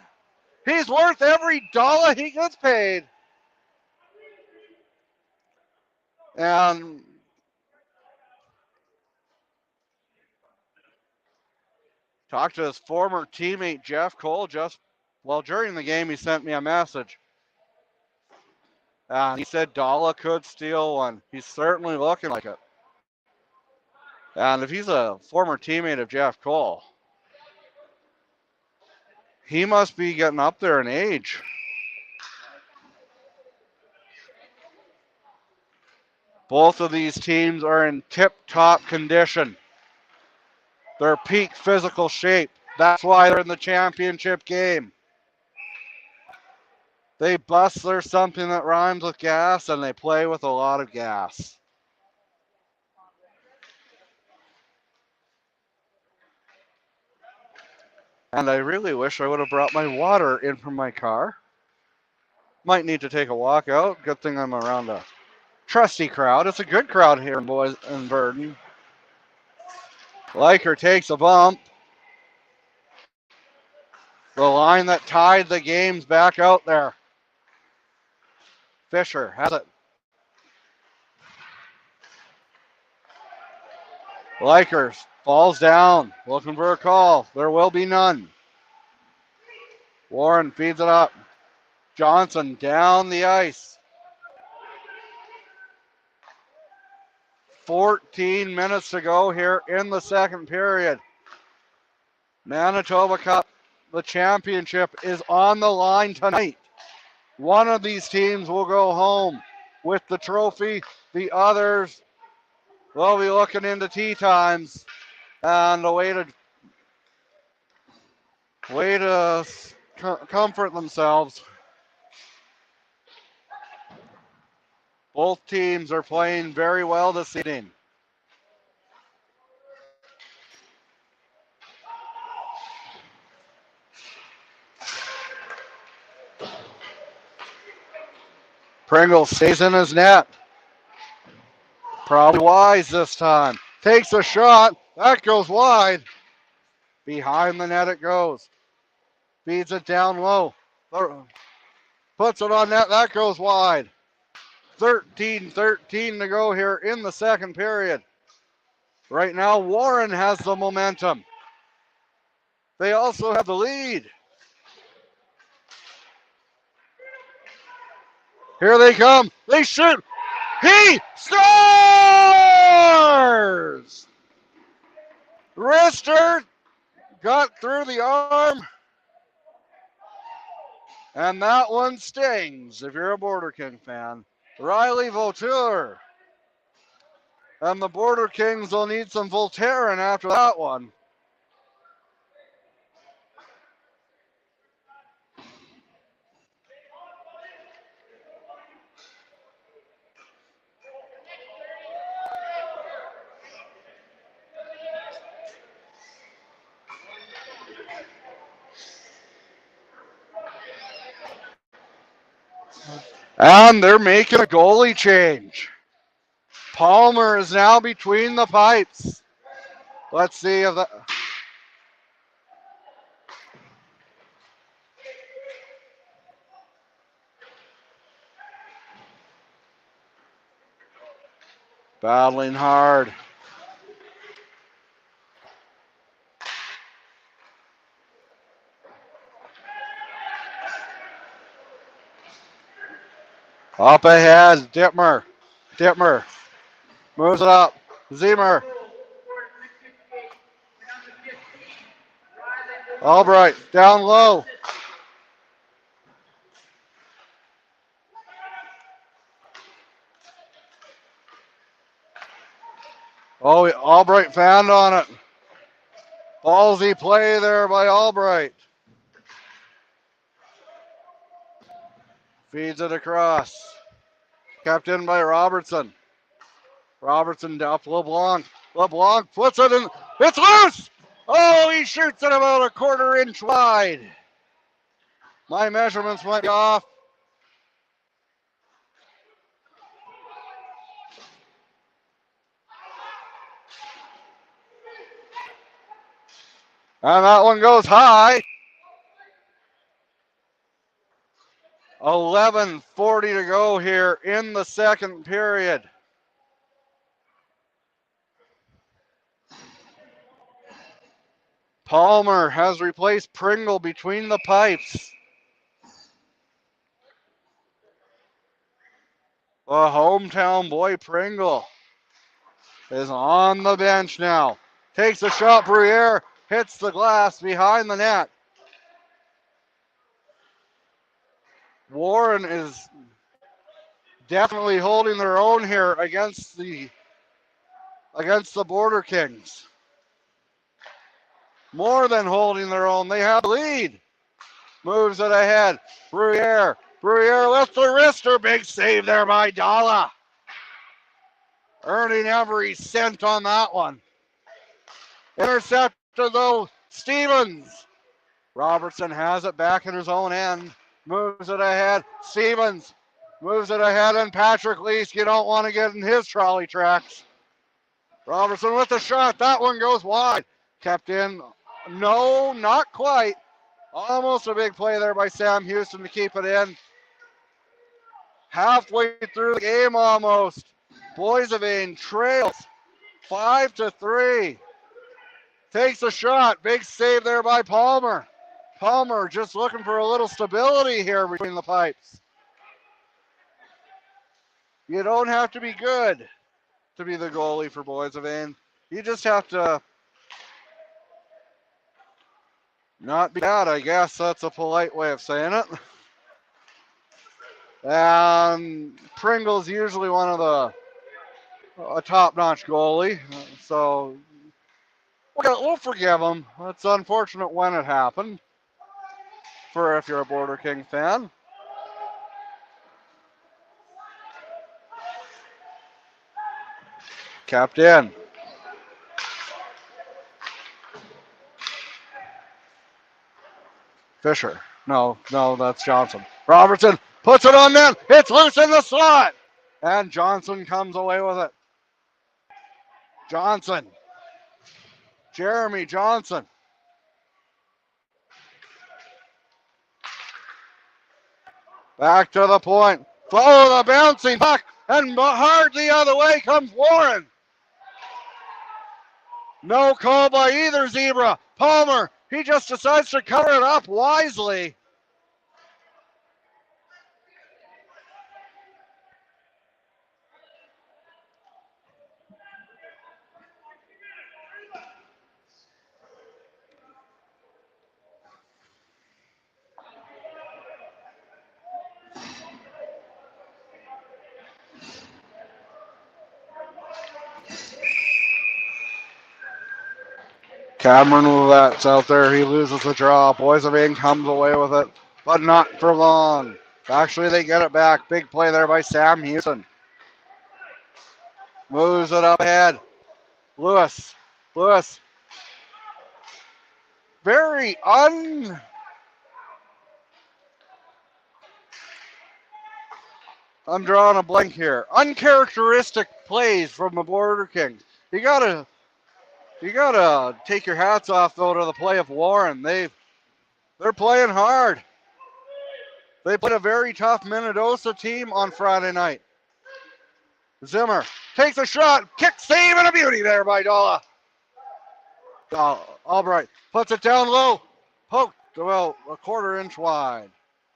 He's worth every dollar he gets paid. And talked to his former teammate, Jeff Cole, during the game, he sent me a message. And he said Dalla could steal one. He's certainly looking like it. And if he's a former teammate of Jeff Cole, he must be getting up there in age. Both of these teams are in tip-top condition. They're peak physical shape. That's why they're in the championship game. They bust their something that rhymes with gas, and they play with a lot of gas. And I really wish I would have brought my water in from my car. Might need to take a walk out. Good thing I'm around a trusty crowd. It's a good crowd here in Burden. Liker takes a bump. The line that tied the game's back out there. Fisher has it. Likers falls down, looking for a call. There will be none. Warren feeds it up. Johnson down the ice. 14 minutes to go here in the second period. Manitoba Cup, the championship, is on the line tonight. One of these teams will go home with the trophy. The others will be looking into tea times and a way to comfort themselves. Both teams are playing very well this evening. Pringle stays in his net. Probably wise this time. Takes a shot. That goes wide. Behind the net it goes. Feeds it down low. Puts it on net. That goes wide. 13-13 to go here in the second period. Right now, Warren has the momentum. They also have the lead. Here they come. They shoot. He scores! Wrister got through the arm. And that one stings if you're a Border King fan. Riley Voltaire. And the Border Kings will need some Voltaren after that one. And they're making a goalie change. Palmer is now between the pipes. Let's see if that... Battling hard. Up ahead, Dittmer. Dittmer moves it up. Zemer. Albright down low. Oh, Albright found on it. Ballsy play there by Albright. Feeds it across. Kept in by Robertson. Robertson up LeBlanc. LeBlanc puts it in. It's loose! Oh, he shoots it about a quarter inch wide. My measurements might be off. And that one goes high. 11:40 to go here in the second period. Palmer has replaced Pringle between the pipes. The hometown boy Pringle is on the bench now. Takes a shot, Bruyere hits the glass behind the net. Warren is definitely holding their own here against the Border Kings. More than holding their own, they have the lead. Moves it ahead. Bruyere with the wrister. Big save there by Dalla. Earning every cent on that one. Intercepted though, Stevens. Robertson has it back at his own end. Moves it ahead. Stevens moves it ahead, and Patrick Leask, you don't want to get in his trolley tracks. Robertson with the shot. That one goes wide. Kept in. No, not quite. Almost a big play there by Sam Houston to keep it in. Halfway through the game almost. Boissevain trails 5-3. Takes a shot. Big save there by Palmer. Palmer just looking for a little stability here between the pipes. You don't have to be good to be the goalie for Boissevain. You just have to not be bad, I guess. That's a polite way of saying it. And Pringle's usually one of a top-notch goalie, so we'll forgive him. It's unfortunate when it happened, for if you're a Border King fan. Capped in. Fisher. No, that's Johnson. Robertson puts it on net. It's loose in the slot. And Johnson comes away with it. Johnson. Jeremy Johnson. Back to the point. Follow the bouncing puck. And hard the other way comes Warren. No call by either Zebra. Palmer, he just decides to cover it up wisely. Cameron Ouellette's out there. He loses the draw. Boissevain comes away with it, but not for long. Actually, they get it back. Big play there by Sam Houston. Moves it up ahead. Lewis. Very I'm drawing a blank here. Uncharacteristic plays from the Border Kings. You gotta take your hats off though to the play of Warren. They're playing hard. They played a very tough Manitoba team on Friday night. Zimmer takes a shot, kick save, and a beauty there by Dalla. Albright puts it down low, poked well a quarter-inch wide.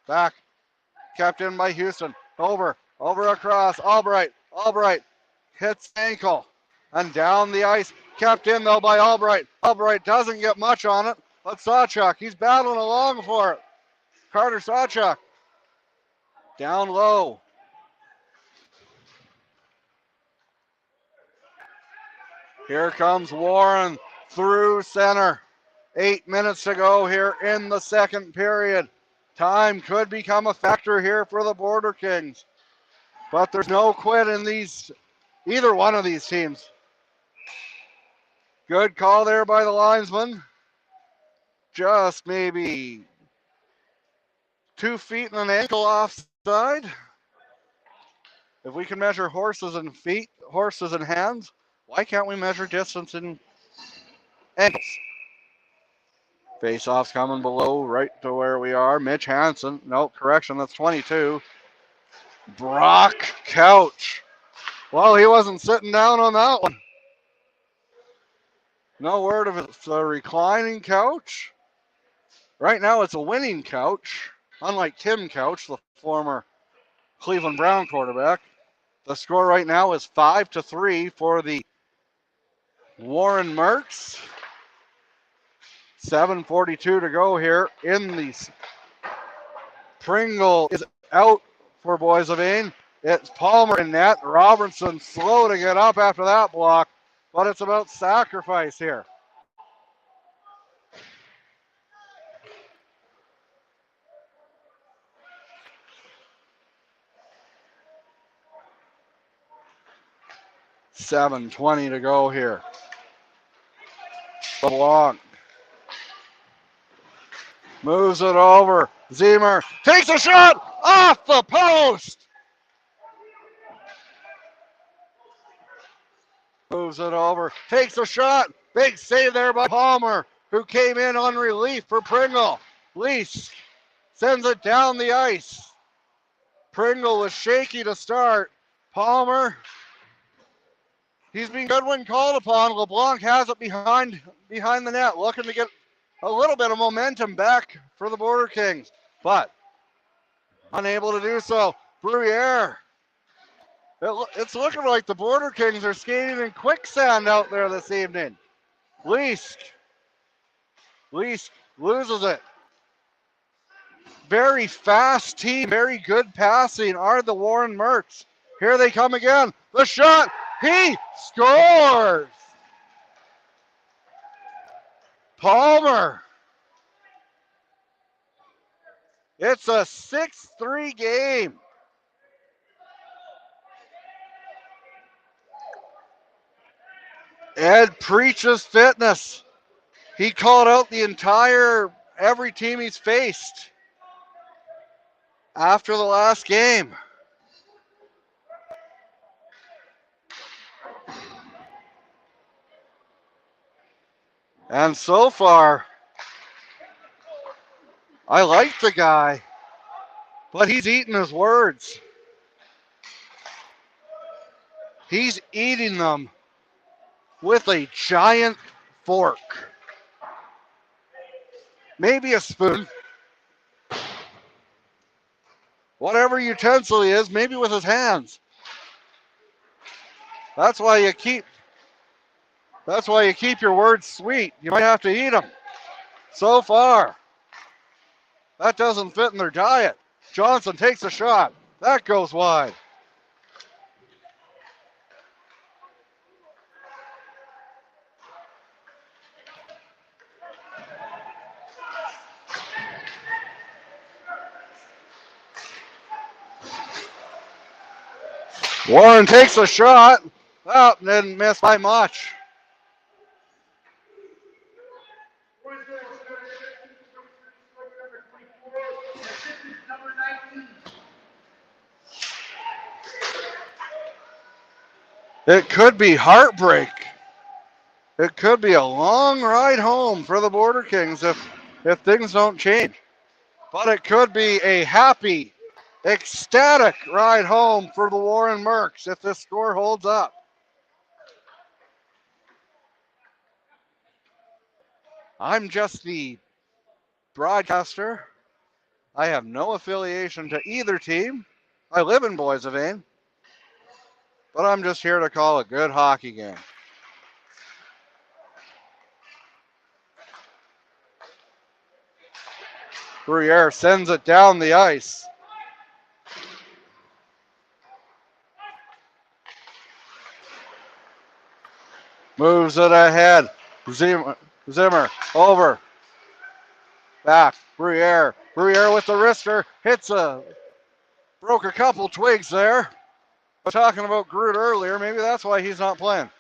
Back, kept in by Houston. Over across. Albright hits ankle and down the ice. Kept in though by Albright. Albright doesn't get much on it, but Sawchuk, he's battling along for it. Carter Sawchuk down low. Here comes Warren through center. 8 minutes to go here in the second period. Time could become a factor here for the Border Kings. But there's no quit in either one of these teams. Good call there by the linesman. Just maybe 2 feet and an ankle offside. If we can measure horses and feet, horses and hands, why can't we measure distance in ankles? Face-off's coming below, right to where we are. Mitch Hansen. No, correction, that's 22. Brock Couch. Well, he wasn't sitting down on that one. No word of it's a reclining couch. Right now it's a winning couch, unlike Tim Couch, the former Cleveland Brown quarterback. The score right now is 5-3 for the Warren Mercs. 7:42 to go here in the Pringle is out for Boys of Ain. It's Palmer in net. Robertson slow to get up after that block, but it's about sacrifice here. $7:20 to go here. LeBlanc moves it over. Zemer takes a shot off the post. Moves it over, takes a shot. Big save there by Palmer, who came in on relief for Pringle. Lease sends it down the ice. Pringle was shaky to start. Palmer, he's been good when called upon. LeBlanc has it behind the net, looking to get a little bit of momentum back for the Border Kings, but unable to do so. Bruyere. It's looking like the Border Kings are skating in quicksand out there this evening. Leask loses it. Very fast team, very good passing are the Warren Mercs. Here they come again. The shot, he scores! Palmer. It's a 6-3 game. Ed preaches fitness. He called out every team he's faced after the last game. And so far, I like the guy, but he's eating his words. He's eating them with a giant fork. Maybe a spoon. Whatever utensil he is, maybe with his hands. That's why you keep your words sweet. You might have to eat them. So far, that doesn't fit in their diet. Johnson takes a shot. That goes wide. Warren takes a shot. Oh, didn't miss by much. It could be heartbreak. It could be a long ride home for the Border Kings if things don't change. But it could be a happy, ecstatic ride home for the Warren Mercs if this score holds up. I'm just the broadcaster. I have no affiliation to either team. I live in Boys of Ain, but I'm just here to call a good hockey game. Bruyere sends it down the ice. Moves it ahead. Zimmer over. Back. Bruyere with the wrister. Broke a couple twigs there. We're talking about Groot earlier. Maybe that's why he's not playing.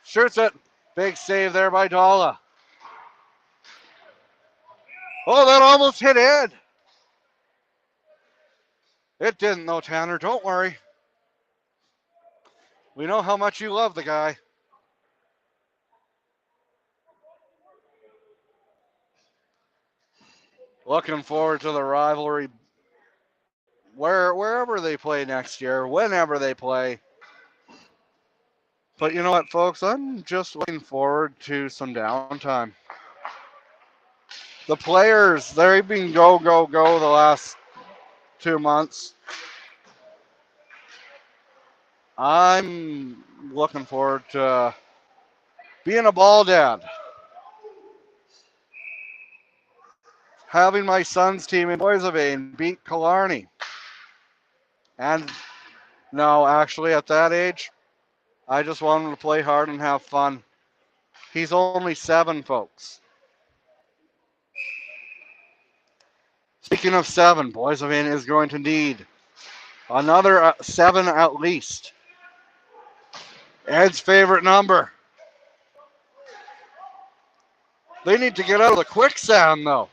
Shoots it. Big save there by Dalla. Oh, that almost hit Ed. It didn't though, Tanner. Don't worry. We know how much you love the guy. Looking forward to the rivalry wherever they play next year, whenever they play. But you know what, folks? I'm just looking forward to some downtime. The players, they've been go, go, go the last 2 months. I'm looking forward to being a ball dad. Having my son's team in Boys of Vane beat Killarney. And no, actually, at that age, I just want him to play hard and have fun. He's only 7, folks. Speaking of 7, Boys of Vane is going to need another 7 at least. Ed's favorite number. They need to get out of the quicksand, though.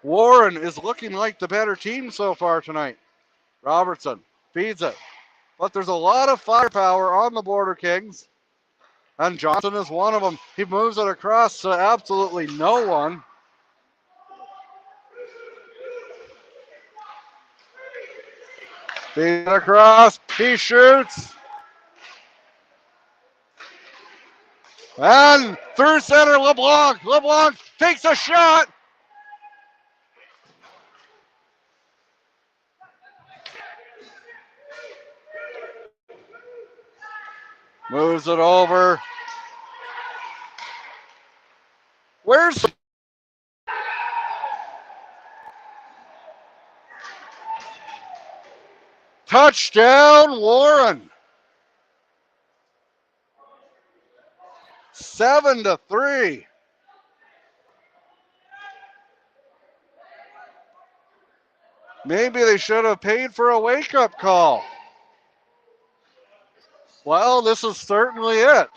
Warren is looking like the better team so far tonight. Robertson feeds it. But there's a lot of firepower on the Border Kings. And Johnson is one of them. He moves it across to absolutely no one. Feeds it across. He shoots. And through center, LeBlanc. LeBlanc takes a shot. Moves it over. Where's touchdown, Warren? 7-3. Maybe they should have paid for a wake-up call. Well, this is certainly it.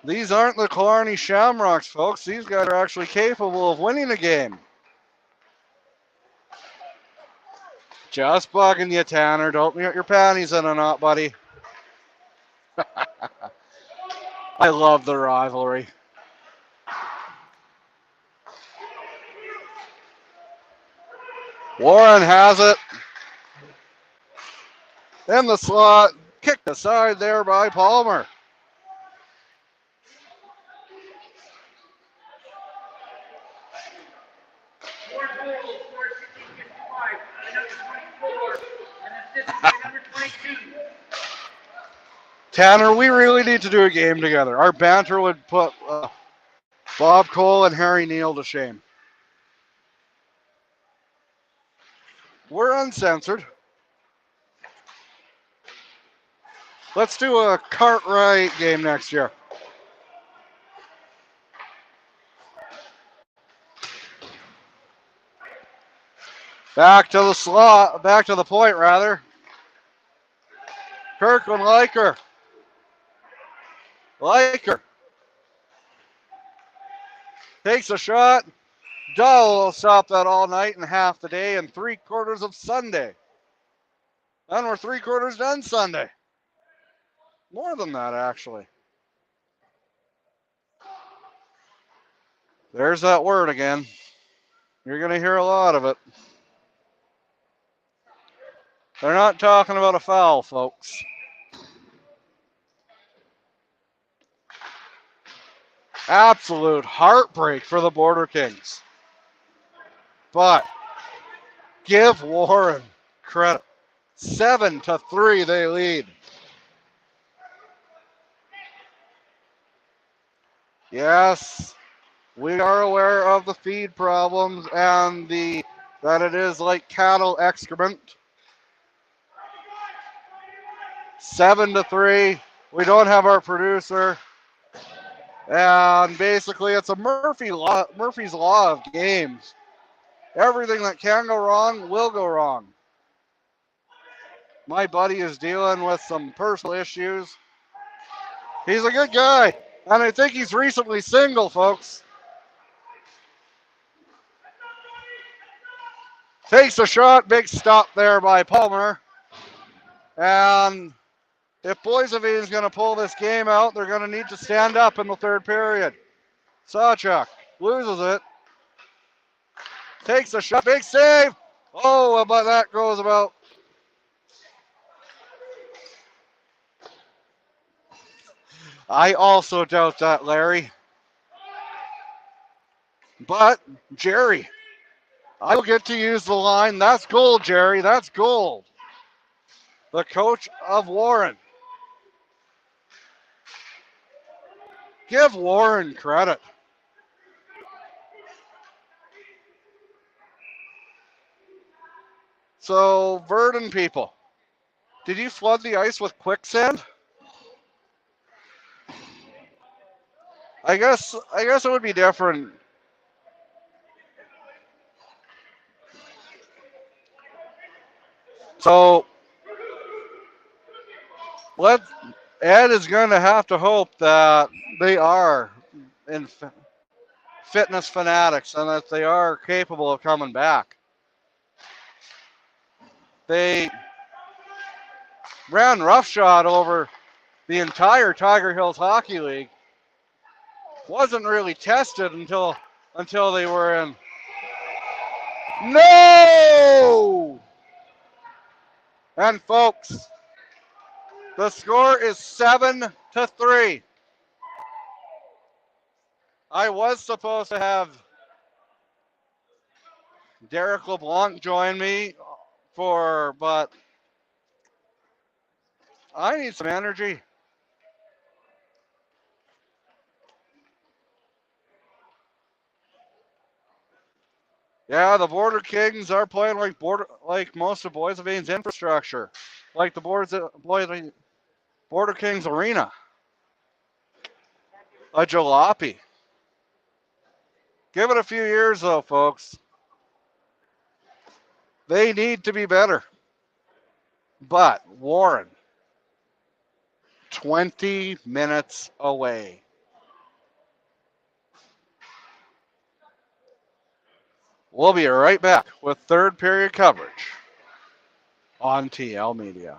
These aren't the Killarney Shamrocks, folks. These guys are actually capable of winning a game. Just bugging you, Tanner. Don't get your panties in a knot, buddy. I love the rivalry. Warren has it. In the slot. Kicked aside there by Palmer. Tanner, we really need to do a game together. Our banter would put Bob Cole and Harry Neal to shame. We're uncensored. Let's do a Cartwright game next year. Back to the slot, back to the point rather. Kirkland Liker. Liker. Takes a shot. Dull will stop that all night and half the day and 3/4 of Sunday. And we're 3/4 done Sunday. More than that, actually. There's that word again. You're going to hear a lot of it. They're not talking about a foul, folks. Absolute heartbreak for the Border Kings. But give Warren credit. 7-3 they lead. Yes, we are aware of the feed problems and that it is like cattle excrement. 7-3. We don't have our producer. And basically it's a Murphy's law of games. Everything that can go wrong will go wrong. My buddy is dealing with some personal issues. He's a good guy. And I think he's recently single, folks. Takes a shot. Big stop there by Palmer. And If Boiseville is going to pull this game out, they're going to need to stand up in the third period. Sawchuk loses it. Takes a shot. Big save. Oh, but that goes about. I also doubt that, Larry. But, Jerry, I will get to use the line. That's gold, Jerry. That's gold. The coach of Warren. Give Warren credit. So, Verdon people, did you flood the ice with quicksand? I guess it would be different. So, Ed is going to have to hope that they are in fitness fanatics and that they are capable of coming back. They ran roughshod over the entire Tiger Hills Hockey League. Wasn't really tested until they were in. No! And folks, the score is 7-3. I was supposed to have Derek LeBlanc join me but I need some energy. Yeah, the Border Kings are playing like most of Boisevain's infrastructure, like the Border Kings Arena, a jalopy. Give it a few years though, folks. They need to be better. But Warren, 20 minutes away. We'll be right back with third period coverage on TL Media.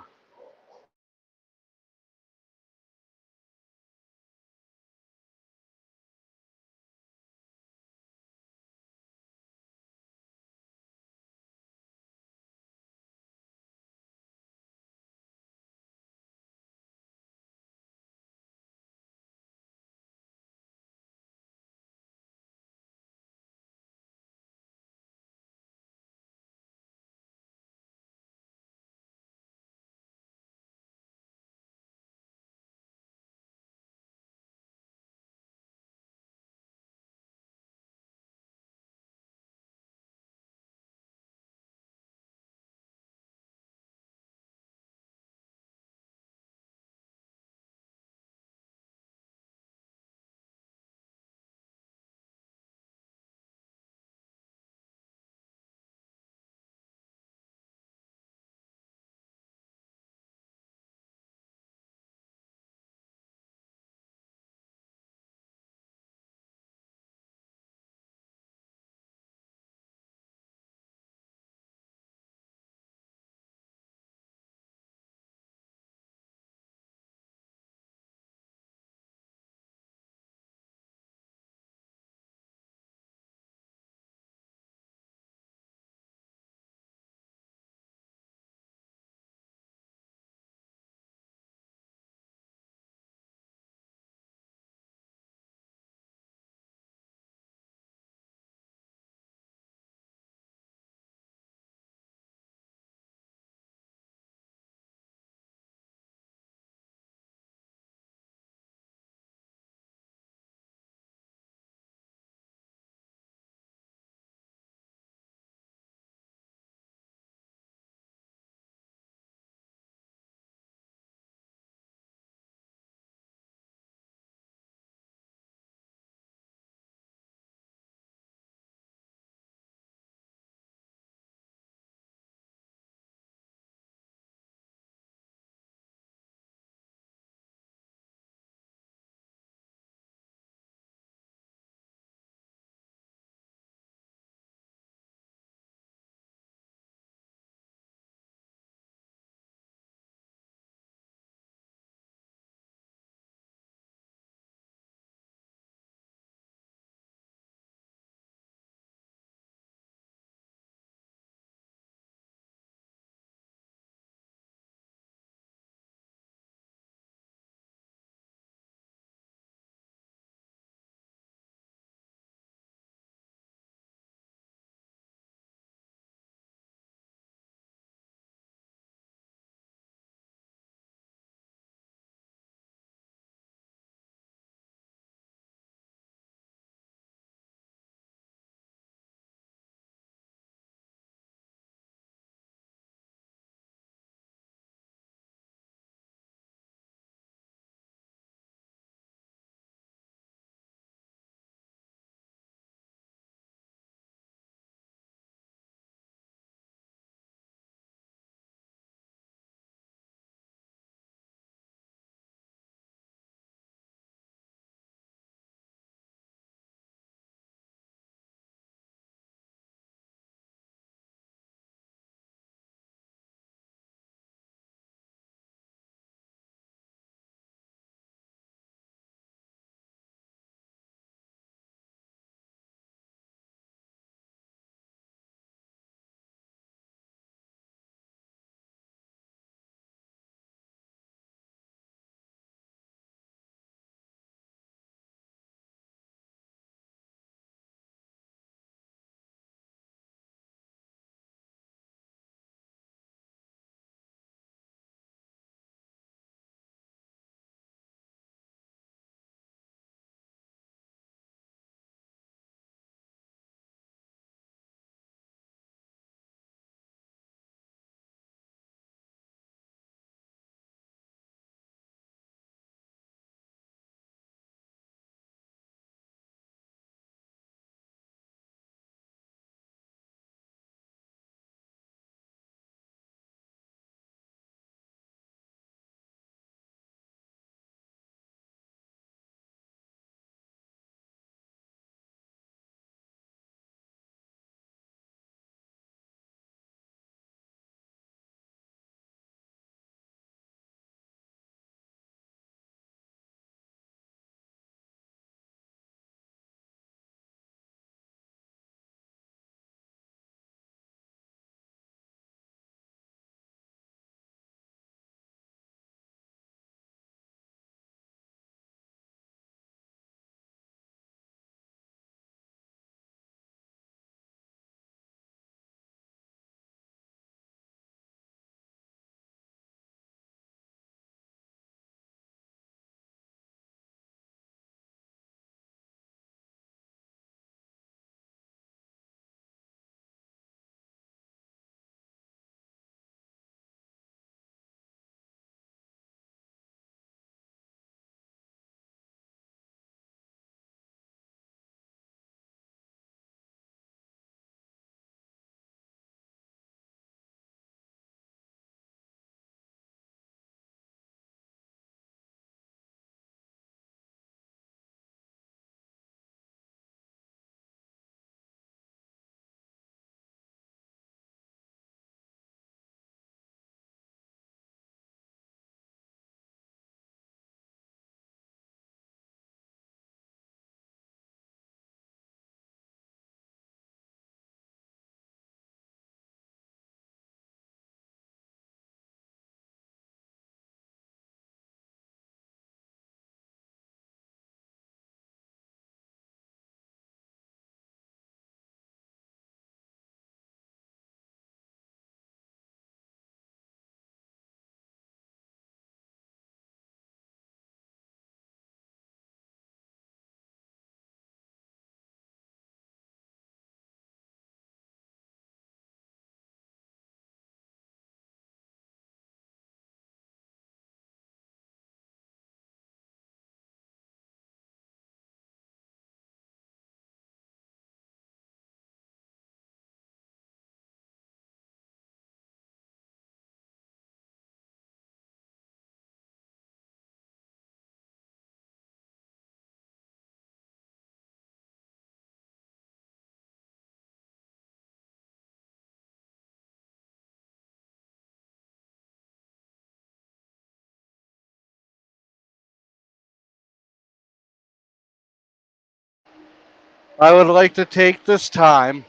I would like to take this time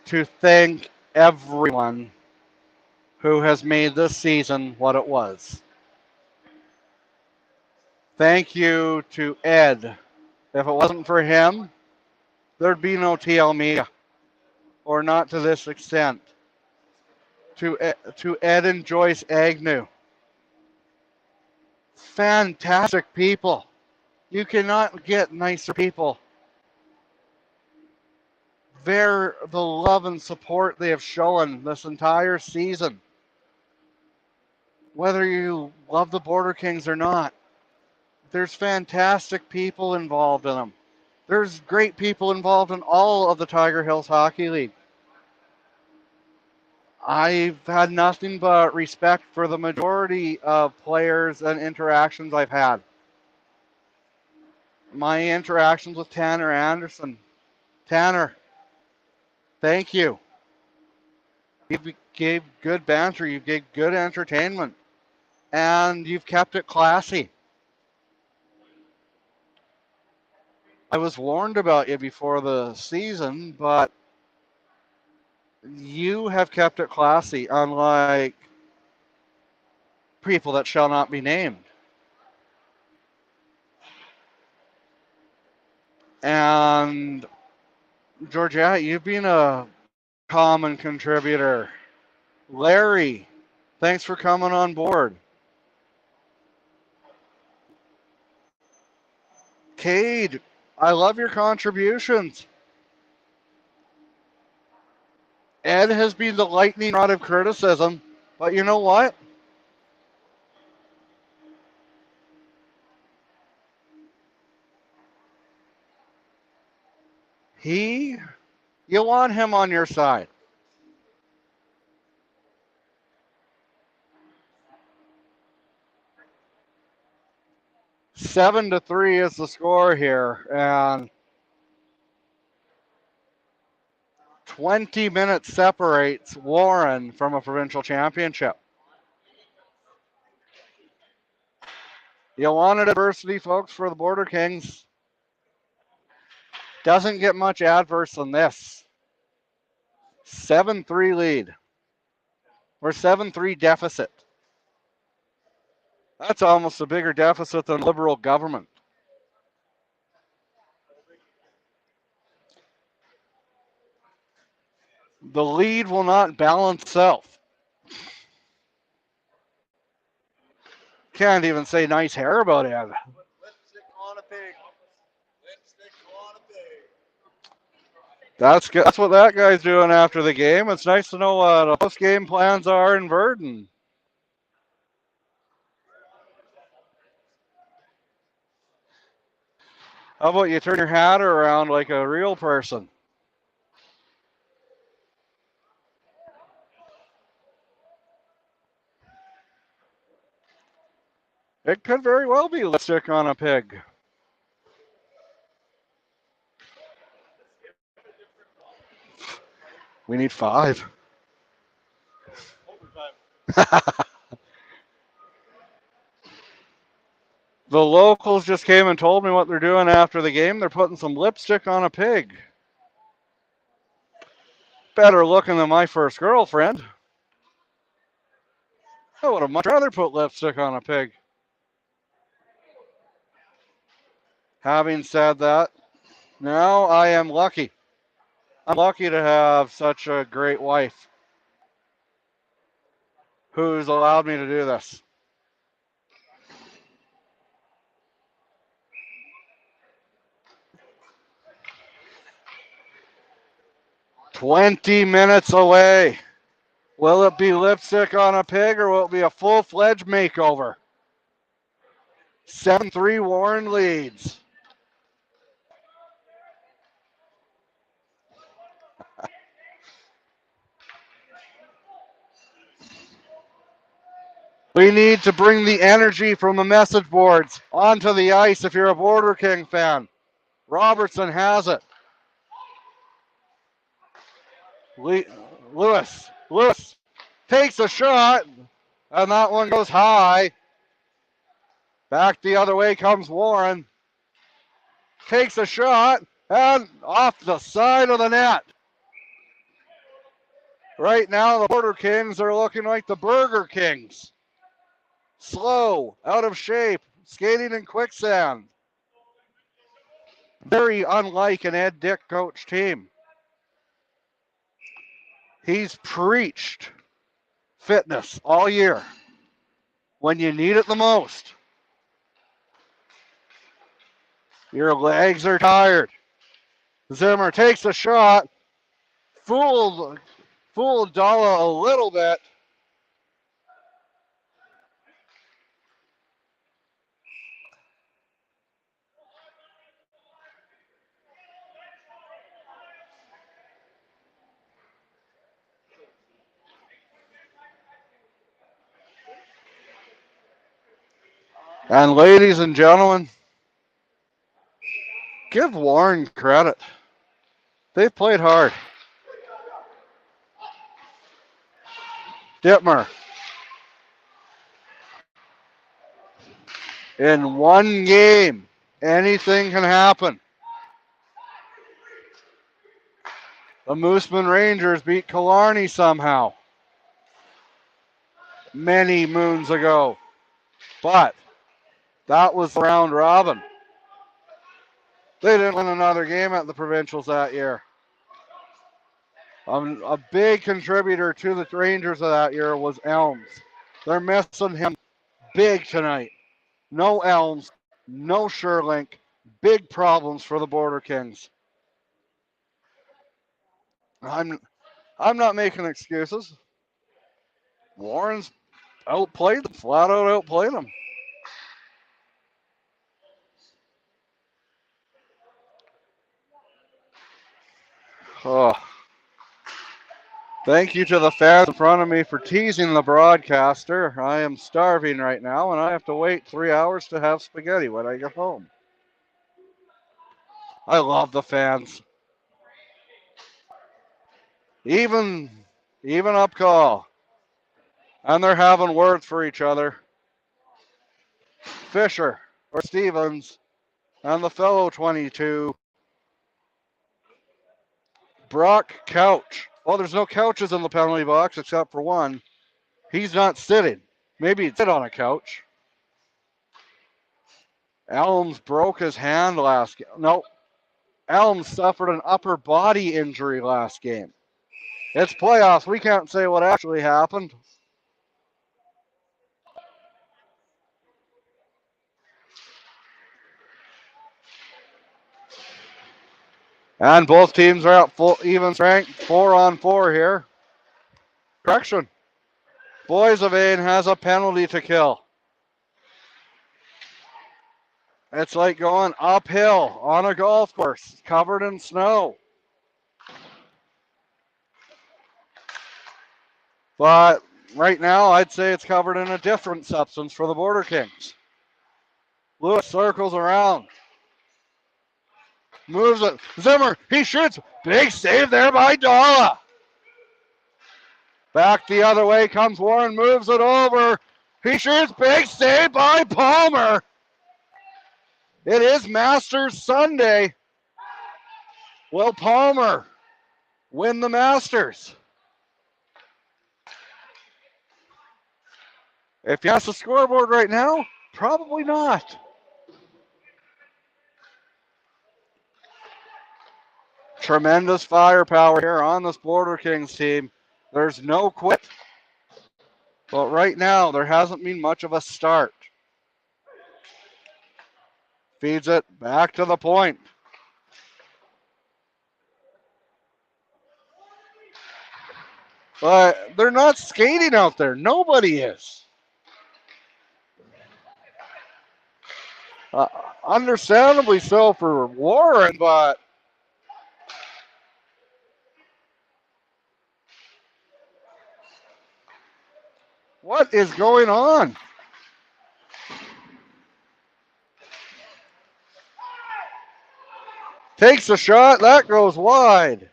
to thank everyone who has made this season what it was. Thank you to Ed. If it wasn't for him, there'd be no TL Media, or not to this extent. To Ed and Joyce Agnew. Fantastic people. You cannot get nicer people. The love and support they have shown this entire season. Whether you love the Border Kings or not, there's fantastic people involved in them. There's great people involved in all of the Tiger Hills Hockey League. I've had nothing but respect for the majority of players and interactions I've had. My interactions with Tanner Anderson. Tanner, thank you. You gave good banter, you gave good entertainment, and you've kept it classy. I was warned about you before the season, but you have kept it classy, unlike people that shall not be named. And Georgette, you've been a common contributor. Larry, thanks for coming on board. Cade, I love your contributions. Ed has been the lightning rod of criticism, but you know what? You want him on your side. Seven to 3 is the score here, and 20 minutes separates Warren from a provincial championship. You wanted adversity, folks, for the Border Kings. Doesn't get much adverse than this. 7-3 lead. Or 7-3 deficit. That's almost a bigger deficit than Liberal government. The lead will not balance itself. Can't even say nice hair about Ed. Lipstick on a pig. Lipstick on a pig. That's good. That's what that guy's doing after the game. It's nice to know what the post-game plans are in Virden. How about you turn your hat around like a real person? It could very well be lipstick on a pig. We need 5. The locals just came and told me what they're doing after the game. They're putting some lipstick on a pig. Better looking than my first girlfriend. I would have much rather put lipstick on a pig. Having said that, now I am lucky. I'm lucky to have such a great wife who's allowed me to do this. "20 minutes away. Will it be lipstick on a pig or will it be a full-fledged makeover?" 7-3 Warren leads. We need to bring the energy from the message boards onto the ice if you're a Border King fan. Robertson has it. Lewis takes a shot, and that one goes high. Back the other way comes Warren. takes a shot, and off the side of the net. Right now, the Border Kings are looking like the Burger Kings. Slow, out of shape, skating in quicksand. Very unlike an Ed Dick coach team. He's preached fitness all year when you need it the most. Your legs are tired. Zimmer takes a shot, fooled Dalla a little bit. And ladies and gentlemen, give Warren credit. They've played hard. Dittmer. In one game, anything can happen. The Mooseman Rangers beat Killarney somehow many moons ago. But that was the round robin. They didn't win another game at the provincials that year. A big contributor to the Rangers of that year was Elms. They're missing him big tonight. No Elms, no Sherlink. Big problems for the Border Kings. I'm not making excuses. Warren's outplayed them, flat out outplayed them. Oh. Thank you to the fans in front of me for teasing the broadcaster. I am starving right now, and I have to wait 3 hours to have spaghetti when I get home. I love the fans. Even up call. And they're having words for each other. Fisher or Stevens and the fellow 22. Brock Couch. Oh, there's no couches in the penalty box except for one. He's not sitting. Maybe he'd sit on a couch. Elms broke his hand last game. No, Elms suffered an upper body injury last game. It's playoffs. We can't say what actually happened. And both teams are at full even strength, 4-on-4 here. Correction. Boissevain has a penalty to kill. It's like going uphill on a golf course covered in snow. But right now, I'd say it's covered in a different substance for the Border Kings. Lewis circles around. Moves it. Zimmer, he shoots. Big save there by Dalla. Back the other way comes Warren, moves it over. He shoots. Big save by Palmer. It is Masters Sunday. Will Palmer win the Masters? If he has the scoreboard right now, probably not. Tremendous firepower here on this Border Kings team. There's no quit. But right now, there hasn't been much of a start. Feeds it back to the point. But they're not skating out there. Nobody is. Understandably so for Warren, but what is going on? Takes a shot. That goes wide.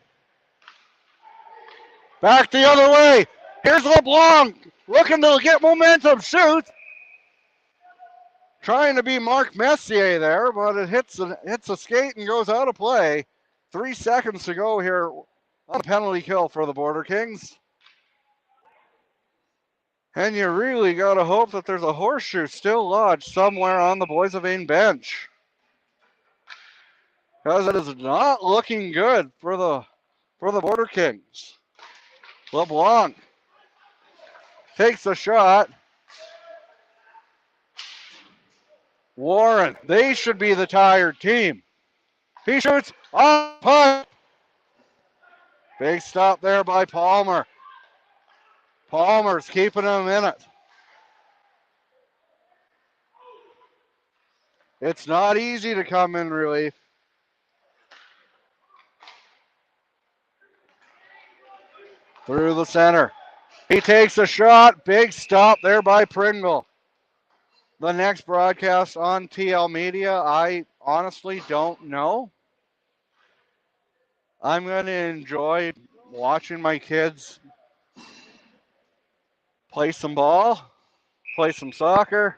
Back the other way. Here's LeBlanc looking to get momentum. Shoots. Trying to be Mark Messier there, but it hits a skate and goes out of play. 3 seconds to go here on a penalty kill for the Border Kings. And you really got to hope that there's a horseshoe still lodged somewhere on the Boys of Ain bench, because it is not looking good for the Border Kings. LeBlanc takes a shot. Warren, they should be the tired team. He shoots on punt. Big stop there by Palmer. Palmer's keeping him in it. It's not easy to come in relief. Through the center. He takes a shot. Big stop there by Pringle. The next broadcast on TL Media, I honestly don't know. I'm going to enjoy watching my kids play some ball, play some soccer,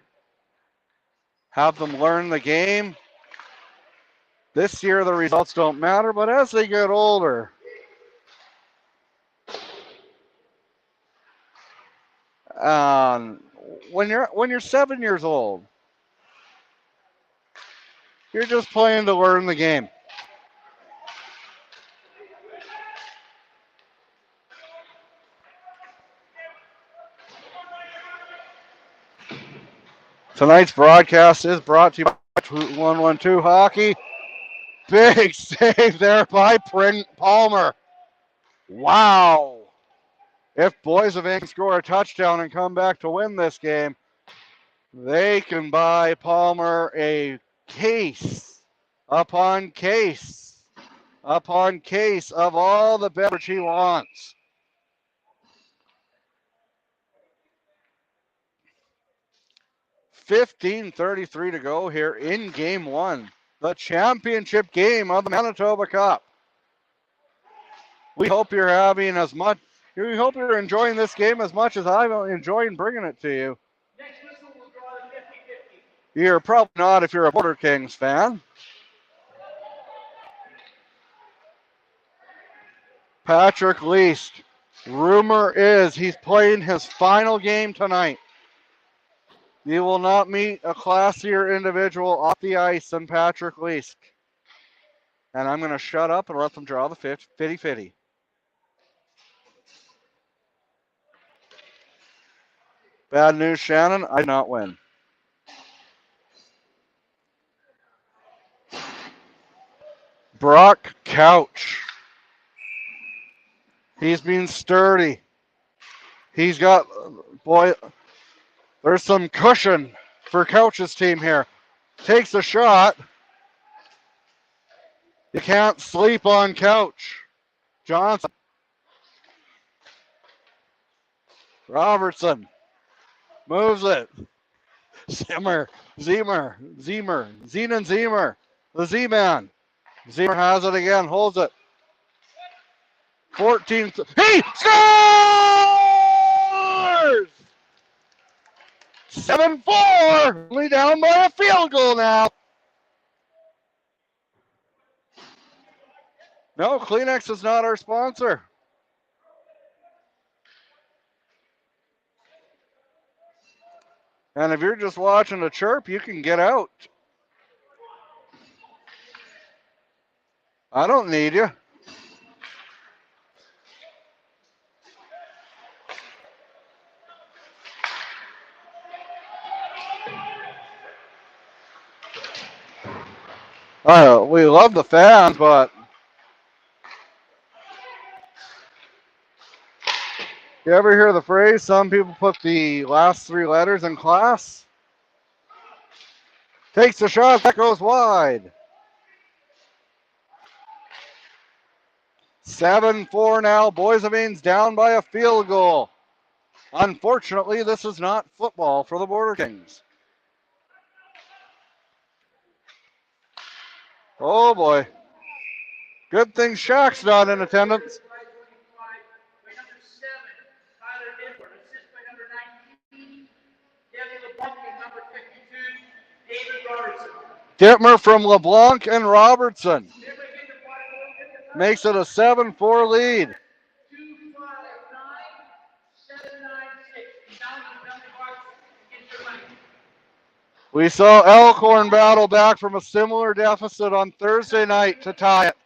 have them learn the game. This year the results don't matter, but as they get older, when you're 7 years old, you're just playing to learn the game. Tonight's broadcast is brought to you by 112 Hockey. Big save there by Palmer. Wow. If Boys of Ain score a touchdown and come back to win this game, they can buy Palmer a case upon case upon case of all the beverage he wants. $15:33 to go here in game one, the championship game of the Manitoba Cup. We hope you're having as much. We hope you're enjoying this game as much as I'm enjoying bringing it to you. Next whistle will draw the 50-50. You're probably not if you're a Border Kings fan. Patrick Least. Rumor is he's playing his final game tonight. You will not meet a classier individual off the ice than Patrick Least. And I'm going to shut up and let them draw the 50-50. Bad news, Shannon. I did not win. Brock Couch. He's been sturdy. He's got, boy, there's some cushion for Couch's team here. Takes a shot. You can't sleep on Couch. Johnson. Robertson. Moves it. Zener. Zenon Zimmer. The Z-Man. Zimmer has it again. Holds it. 14. He scores! 7-4. Only down by a field goal now. No, Kleenex is not our sponsor. And if you're just watching the chirp, you can get out. I don't need you. We love the fans, but you ever hear the phrase, some people put the last 3 letters in class? Takes the shot, that goes wide. 7-4 now. Boys of Ain's down by a field goal. Unfortunately, this is not football for the Border Kings. Oh boy. Good thing Shaq's not in attendance. Dittmer from LeBlanc and Robertson. Makes it a 7-4 lead. We saw Elkhorn battle back from a similar deficit on Thursday night to tie it.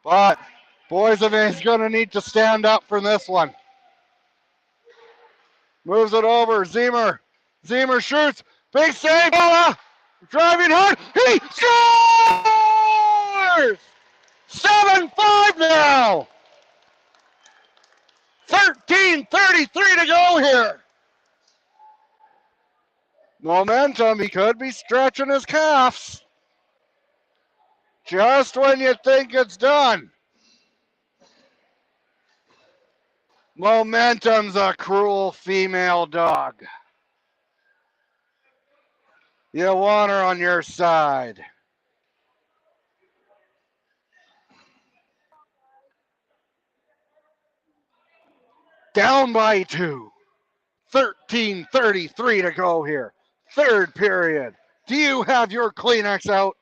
But Boys of A's going to need to stand up from this one. Moves it over. Zemer. Zemer shoots. Big save. Bola. Driving hard. He scores! 7-5 now. 13:33 to go here. Momentum. He could be stretching his calves. Just when you think it's done. Momentum's a cruel female dog. You want her on your side. Down by 2. 13:33 to go here. Third period. Do you have your Kleenex out?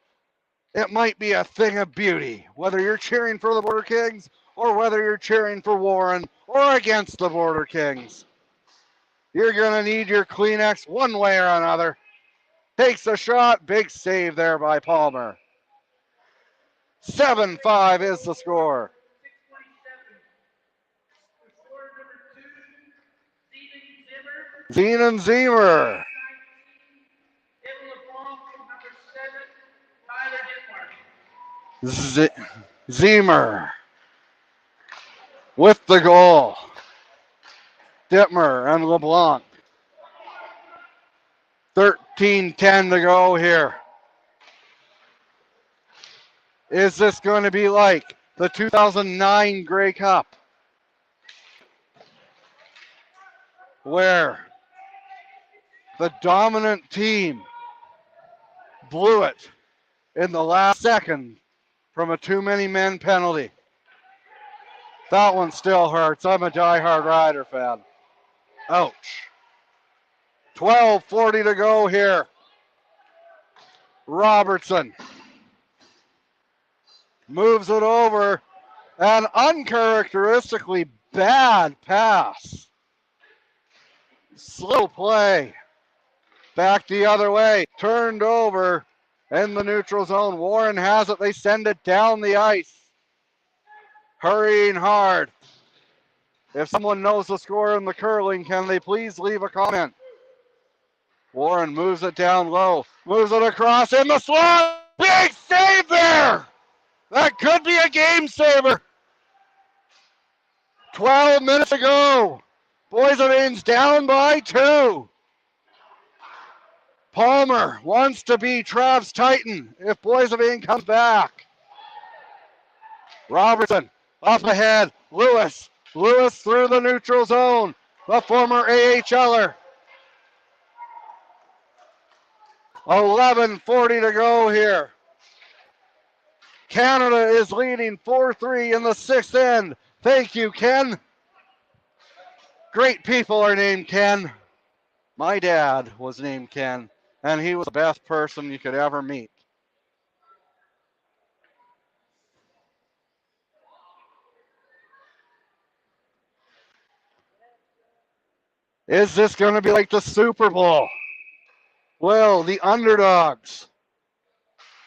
It might be a thing of beauty, whether you're cheering for the Border Kings or whether you're cheering for Warren or against the Border Kings. You're going to need your Kleenex one way or another. Takes a shot. Big save there by Palmer. 7-5 is the score. Zenon Zemer. Zemer with the goal. Dittmer and LeBlanc. 13:10 to go here. Is this going to be like the 2009 Grey Cup, where the dominant team blew it in the last second from a too many men penalty? That one still hurts. I'm a diehard Rider fan. Ouch. 12:40 to go here. Robertson moves it over. An uncharacteristically bad pass. Slow play. Back the other way. Turned over in the neutral zone. Warren has it. They send it down the ice. Hurrying hard. If someone knows the score in the curling, can they please leave a comment? Warren moves it down low. Moves it across in the slot. Big save there. That could be a game saver. 12 minutes to go. Boys of Ains down by 2. Palmer wants to be Trav's Titan if Boys of Ains comes back. Robertson up ahead. Lewis through the neutral zone. The former AHLer. 11:40 to go here. Canada is leading 4-3 in the 6th end. Thank you, Ken. Great people are named Ken. My dad was named Ken, and he was the best person you could ever meet. Is this going to be like the Super Bowl? Will the underdogs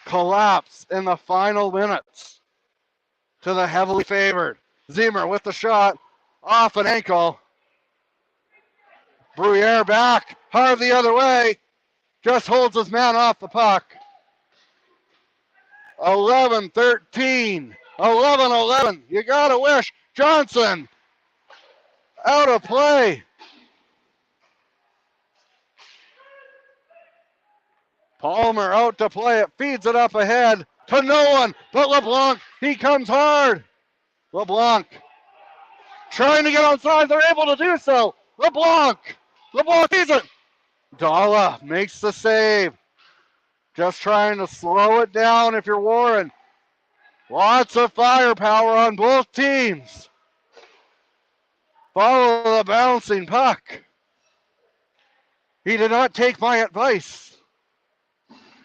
collapse in the final minutes to the heavily favored? Zemer with the shot off an ankle. Bruyere back, hard the other way. Just holds his man off the puck. 11-13. 11-11. You gotta wish. Johnson out of play. Palmer out to play it. Feeds it up ahead to no one but LeBlanc. He comes hard. LeBlanc trying to get onside. They're able to do so. LeBlanc sees it. Dalla makes the save. Just trying to slow it down if you're Warren. Lots of firepower on both teams. Follow the bouncing puck. He did not take my advice.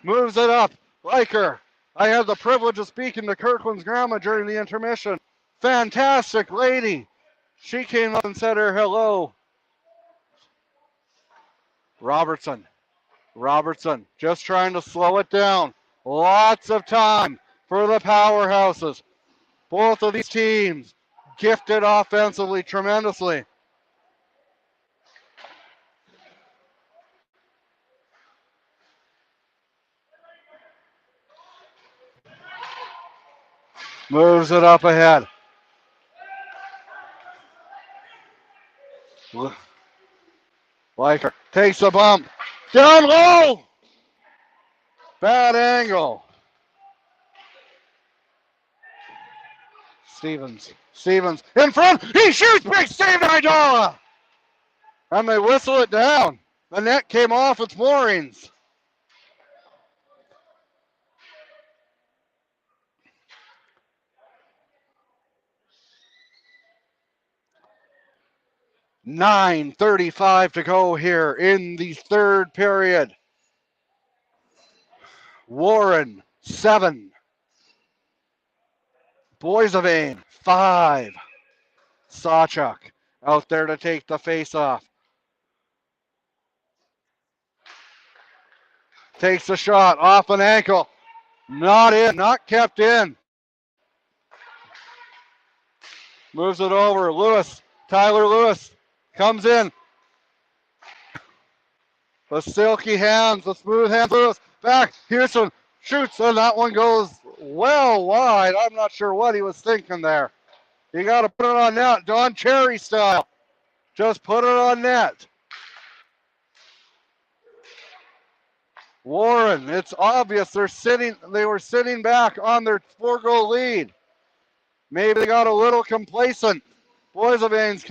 Moves it up. Riker. I had the privilege of speaking to Kirkland's grandma during the intermission. Fantastic lady. She came up and said her hello. Robertson just trying to slow it down. Lots of time for the powerhouses. Both of these teams gifted offensively tremendously. Moves it up ahead. Liker takes a bump. Down low. Bad angle. Stevens in front. He shoots. Big save by Idala. And they whistle it down. The net came off its moorings. .9:35 to go here in the third period. Warren, 7. Boisevane, 5. Sawchuk out there to take the face-off. Takes the shot off an ankle. Not in, not kept in. Moves it over. Lewis, Tyler Lewis comes in. The silky hands, the smooth hands. Lewis back. Houston shoots, and that one goes well wide. I'm not sure what he was thinking there. You got to put it on net, Don Cherry style. Just put it on net. Warren, it's obvious they were sitting back on their 4-goal lead. Maybe they got a little complacent. Boisevane's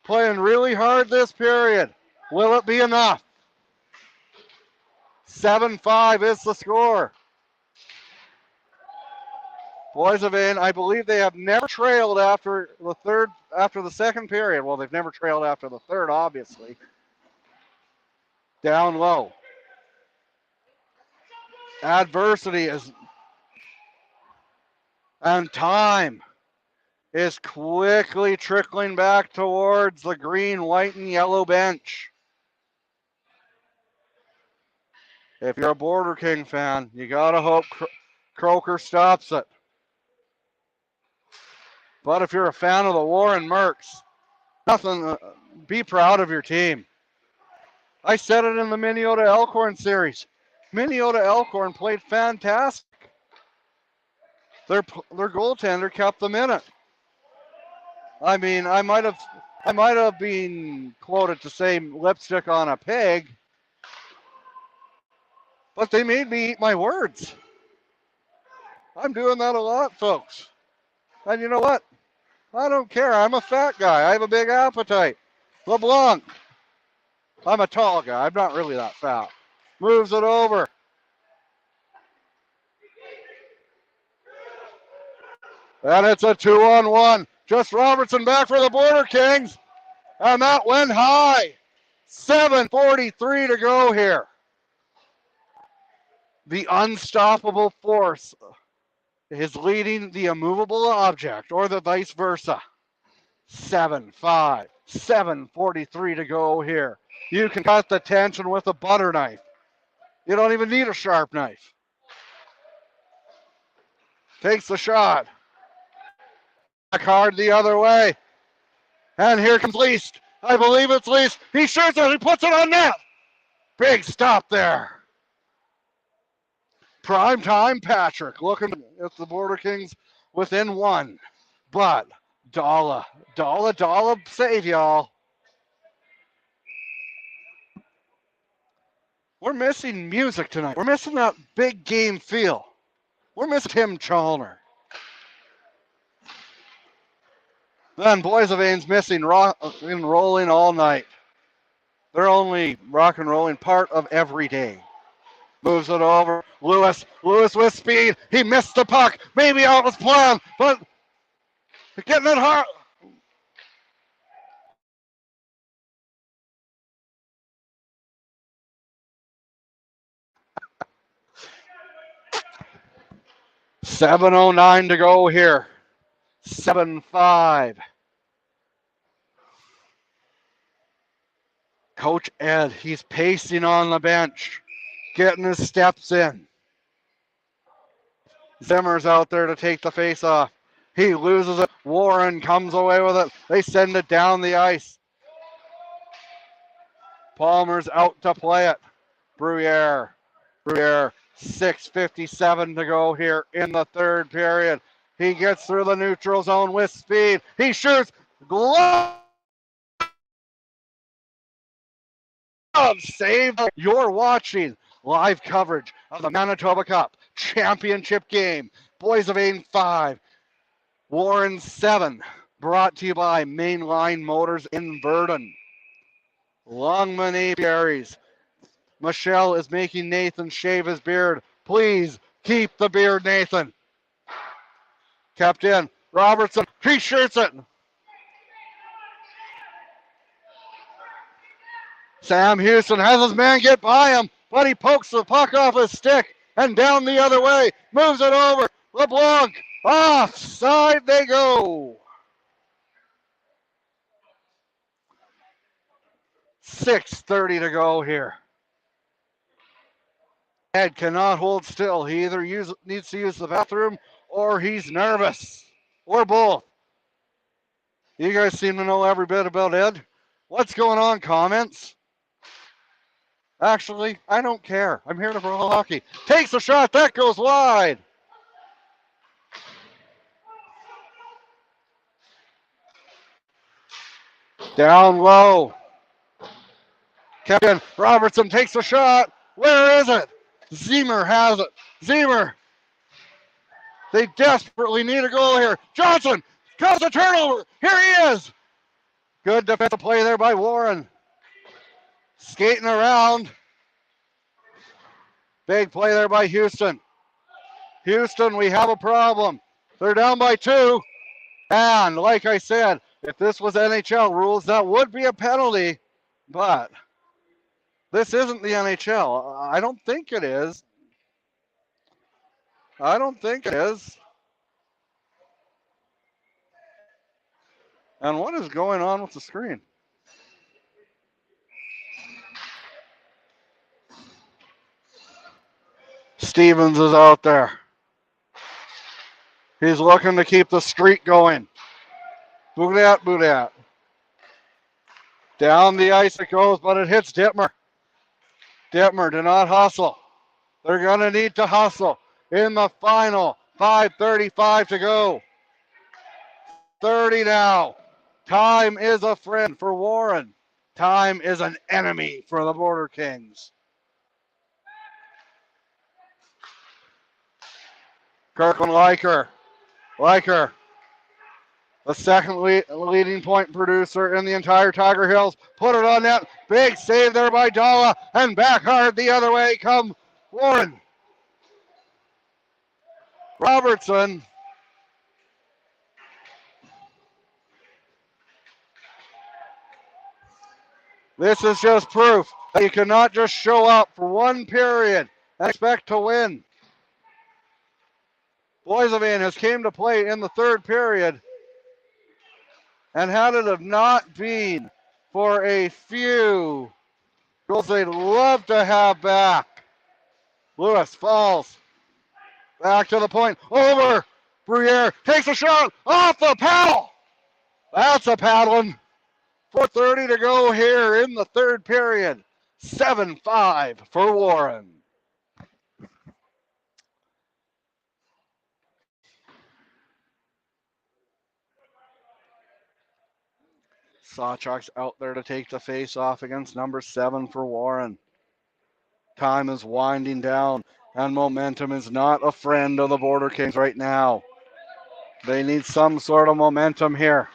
playing really hard this period. Will it be enough? 7-5 is the score. Boisevane, I believe they have never trailed after the second period. Well, they've never trailed after the third, obviously. Down low. Adversity and time is quickly trickling back towards the green, white, and yellow bench. If you're a Border King fan, you gotta hope Croker stops it. But if you're a fan of the Warren Mercs, be proud of your team. I said it in the Minnesota Elkhorn series. Minnesota Elkhorn played fantastic. Their goaltender kept them in it. I mean, I might have been quoted to say lipstick on a pig, but they made me eat my words. I'm doing that a lot, folks. And you know what? I don't care. I'm a fat guy. I have a big appetite. LeBlanc. I'm a tall guy. I'm not really that fat. Moves it over. And it's a 2-on-1. Just Robertson back for the Border Kings. And that went high. 7:43 to go here. The unstoppable force is leading the immovable object, or the vice versa. 7-5. 7:43 to go here. You can cut the tension with a butter knife. You don't even need a sharp knife. Takes the shot. Back hard the other way. And here comes Least. I believe it's Least. He shoots it. He puts it on net. Big stop there. Prime time Patrick looking at the Border Kings within 1. But Dalla save y'all. We're missing music tonight. We're missing that big game feel. We're missing Tim Chalner. Then Boisevane's missing rock and rolling all night. They're only rock and rolling part of every day. Moves it over. Lewis with speed. He missed the puck. Maybe out was planned, but getting it hard. 7:09 to go here. 7-5. Coach Ed, he's pacing on the bench, getting his steps in. Zimmer's out there to take the face off. He loses it. Warren comes away with it. They send it down the ice. Palmer's out to play it. Bruyere, 6:57 to go here in the third period. He gets through the neutral zone with speed. He shoots. Glove save. You're watching live coverage of the Manitoba Cup Championship game. Boys of Ain 5, Warren 7. Brought to you by Mainline Motors in Verdun. Longman apiaries. Michelle is making Nathan shave his beard. Please keep the beard, Nathan. Kept in. Robertson, he shoots it. Sam Houston has his man get by him, but he pokes the puck off his stick and down the other way. Moves it over. LeBlanc, offside they go. 6:30 to go here. Ed cannot hold still. He either needs to use the bathroom or he's nervous, or both. You guys seem to know every bit about Ed. What's going on? Comments? Actually, I don't care. I'm here to brawl hockey. Takes a shot. That goes wide. Down low. Kevin Robertson takes a shot. Where is it? Zemer has it. Zemer. They desperately need a goal here. Johnson causes a turnover. Here he is. Good defensive play there by Warren. Skating around. Big play there by Houston. Houston, we have a problem. They're down by 2. And like I said, if this was NHL rules, that would be a penalty. But this isn't the NHL. I don't think it is. I don't think it is. And what is going on with the screen? Stevens is out there. He's looking to keep the streak going. Boudat. Down the ice it goes, but it hits Dittmer. Dittmer did not hustle. They're going to need to hustle in the final. 5:35 to go. 30 now. Time is a friend for Warren. Time is an enemy for the Border Kings. Kirkland Leiker, the second leading point producer in the entire Tiger Hills. Put it on net. Big save there by Dalla. And back hard the other way come Warren. Robertson. This is just proof that you cannot just show up for one period and expect to win. Boys of Ain has came to play in the third period, and had it have not been for a few goals they'd love to have back. Lewis falls back to the point. Over. Bruyere takes a shot off the paddle. That's a paddling. 4:30 to go here in the third period. 7-5 for Warren. Sawchuk's out there to take the face off against number 7 for Warren. Time is winding down, and momentum is not a friend of the Border Kings right now. They need some sort of momentum here.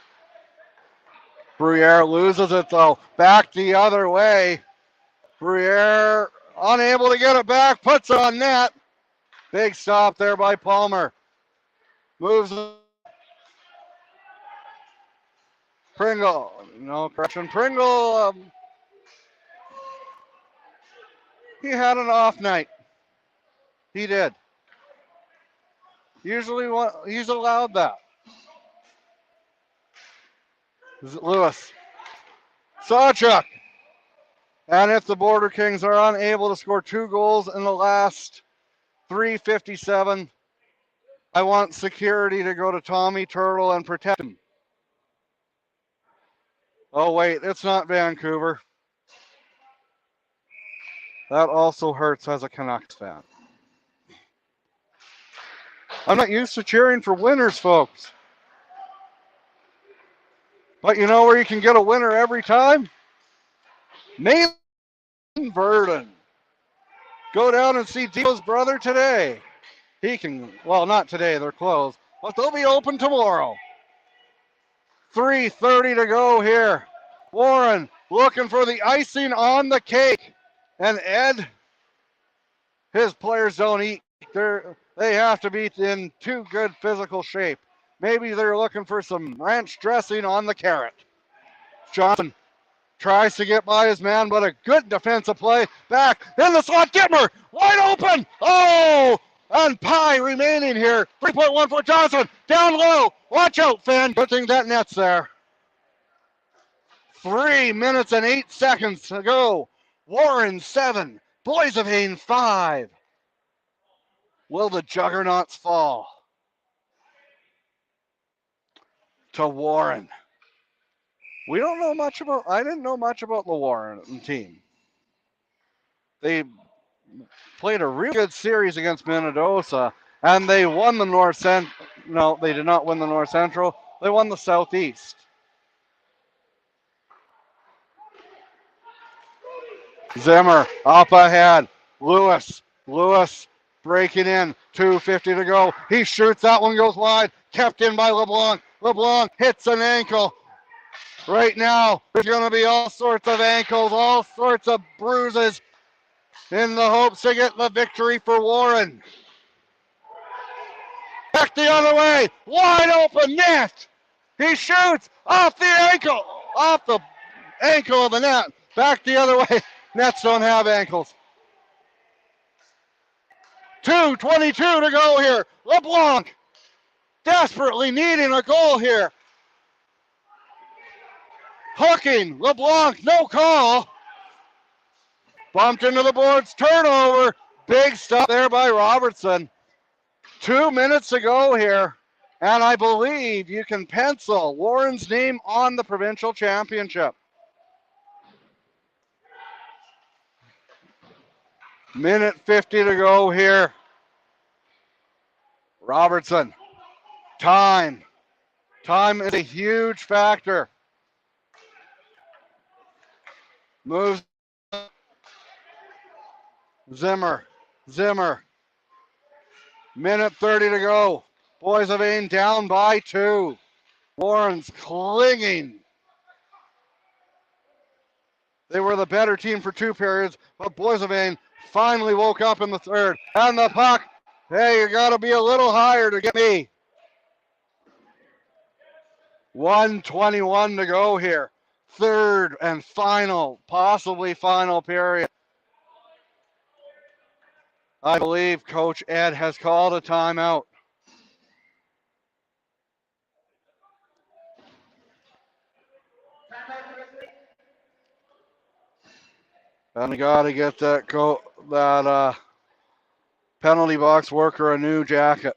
Bruyere loses it though. Back the other way. Bruyere unable to get it back, puts it on net. Big stop there by Palmer. Moves. Pringle. No correction. Pringle. He had an off night. He did. Usually he's allowed that. Lewis. Sawchuk. And if the Border Kings are unable to score 2 goals in the last 3:57, I want security to go to Tommy Turtle and protect him. Oh, wait, it's not Vancouver. That also hurts as a Canucks fan. I'm not used to cheering for winners, folks. But you know where you can get a winner every time? Nathan Verdon. Go down and see Dio's brother today. He can, well, not today, they're closed, but they'll be open tomorrow. 3:30 to go here. Warren looking for the icing on the cake. And Ed, his players don't eat. They have to be in too good physical shape. Maybe they're looking for some ranch dressing on the carrot. Johnson tries to get by his man, but a good defensive play. Back in the slot. Gitmer wide open. Oh, and Pye remaining here. 3.1 for Johnson. Down low. Watch out, Finn. Good thing that net's there. 3 minutes and 8 seconds to go. Warren 7. Boys of Hain 5. Will the Juggernauts fall to Warren? We don't know much about, I didn't know much about the Warren team. They played a really good series against Manitoba, and they won the North Central. No, they did not win the North Central. They won the Southeast. Zimmer up ahead. Lewis breaking in. 2:50 to go. He shoots. That one goes wide. Kept in by LeBlanc. LeBlanc hits an ankle. Right now, there's going to be all sorts of ankles, all sorts of bruises in the hopes to get the victory for Warren. Back the other way. Wide open net. He shoots off the ankle of the net. Back the other way. Nets don't have ankles. 2:22 to go here. LeBlanc desperately needing a goal here. Hooking. LeBlanc, no call. Bumped into the boards. Turnover. Big stop there by Robertson. 2 minutes to go here. And I believe you can pencil Warren's name on the provincial championship. Minute 50 to go here. Robertson. Time. Time is a huge factor. Moves. Zimmer. Minute 30 to go. Boys of Ain down by 2. Warren's clinging. They were the better team for 2 periods, but Boys of Ain finally woke up in the third. And the puck. Hey, you got to be a little higher to get me. 1:21 to go here. Third and final, possibly final period. I believe Coach Ed has called a timeout. And we got to get that penalty box worker a new jacket.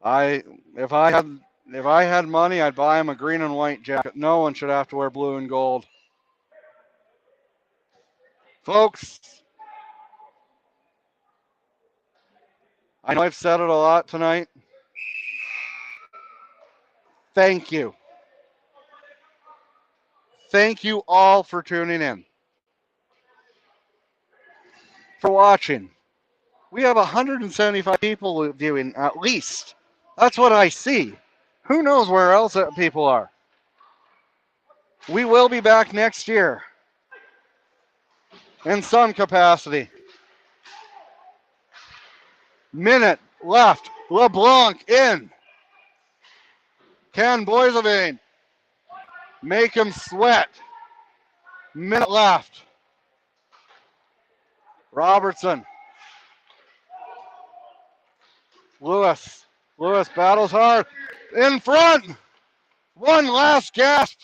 If I had money, I'd buy him a green and white jacket. No one should have to wear blue and gold. Folks, I know I've said it a lot tonight. Thank you. Thank you all for tuning in, for watching. We have 175 people viewing at least. That's what I see. Who knows where else people are? We will be back next year in some capacity. Minute left. LeBlanc in. Can Boys of Ain make him sweat? Minute left. Robertson Lewis. Lewis battles hard. In front. One last gasp.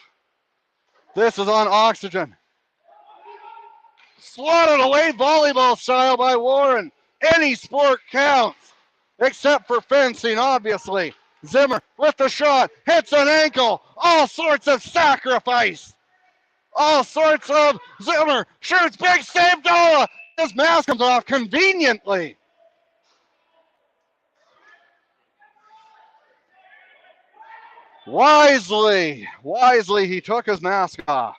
This is on oxygen. Swatted away volleyball style by Warren. Any sport counts, except for fencing, obviously. Zimmer with the shot, hits an ankle. All sorts of sacrifice. All sorts of Zimmer shoots, big save, Dola. His mask comes off conveniently. Wisely he took his mask off.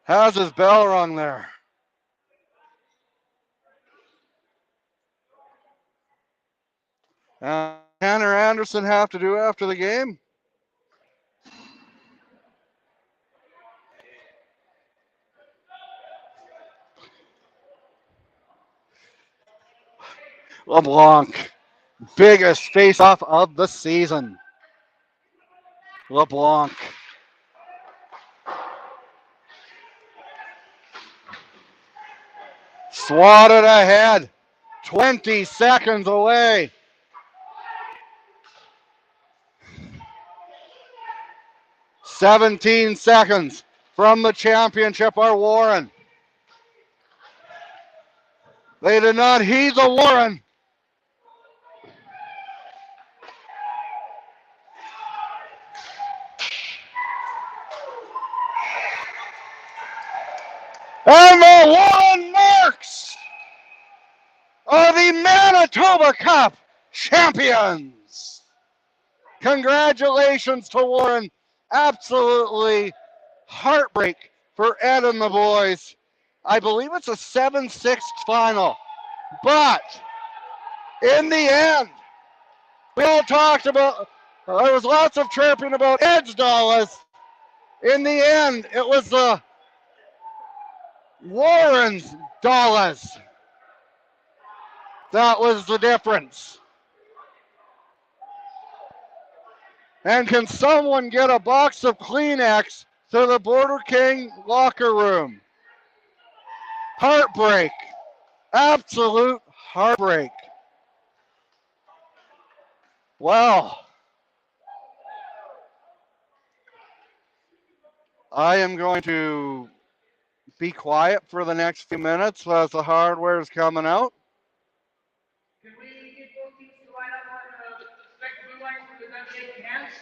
Has his bell rung there. Tanner Anderson have to do after the game? LeBlanc, biggest face-off of the season. LeBlanc. Swatted ahead. 20 seconds away. "17 seconds from the championship are Warren. They did not heed the Warren. And the Warren Marks are the Manitoba Cup champions. Congratulations to Warren. Absolutely heartbreak for Ed and the boys. I believe it's a 7-6 final. But in the end, we all talked about, there was lots of chirping about Ed's dollars. In the end, it was the Warren's dollars. That was the difference. And can someone get a box of Kleenex to the Border King locker room? Heartbreak. Absolute heartbreak. Well, I am going to be quiet for the next few minutes as the hardware is coming out. Can we get both teams to line up on the second blue line so they're not shaking hands?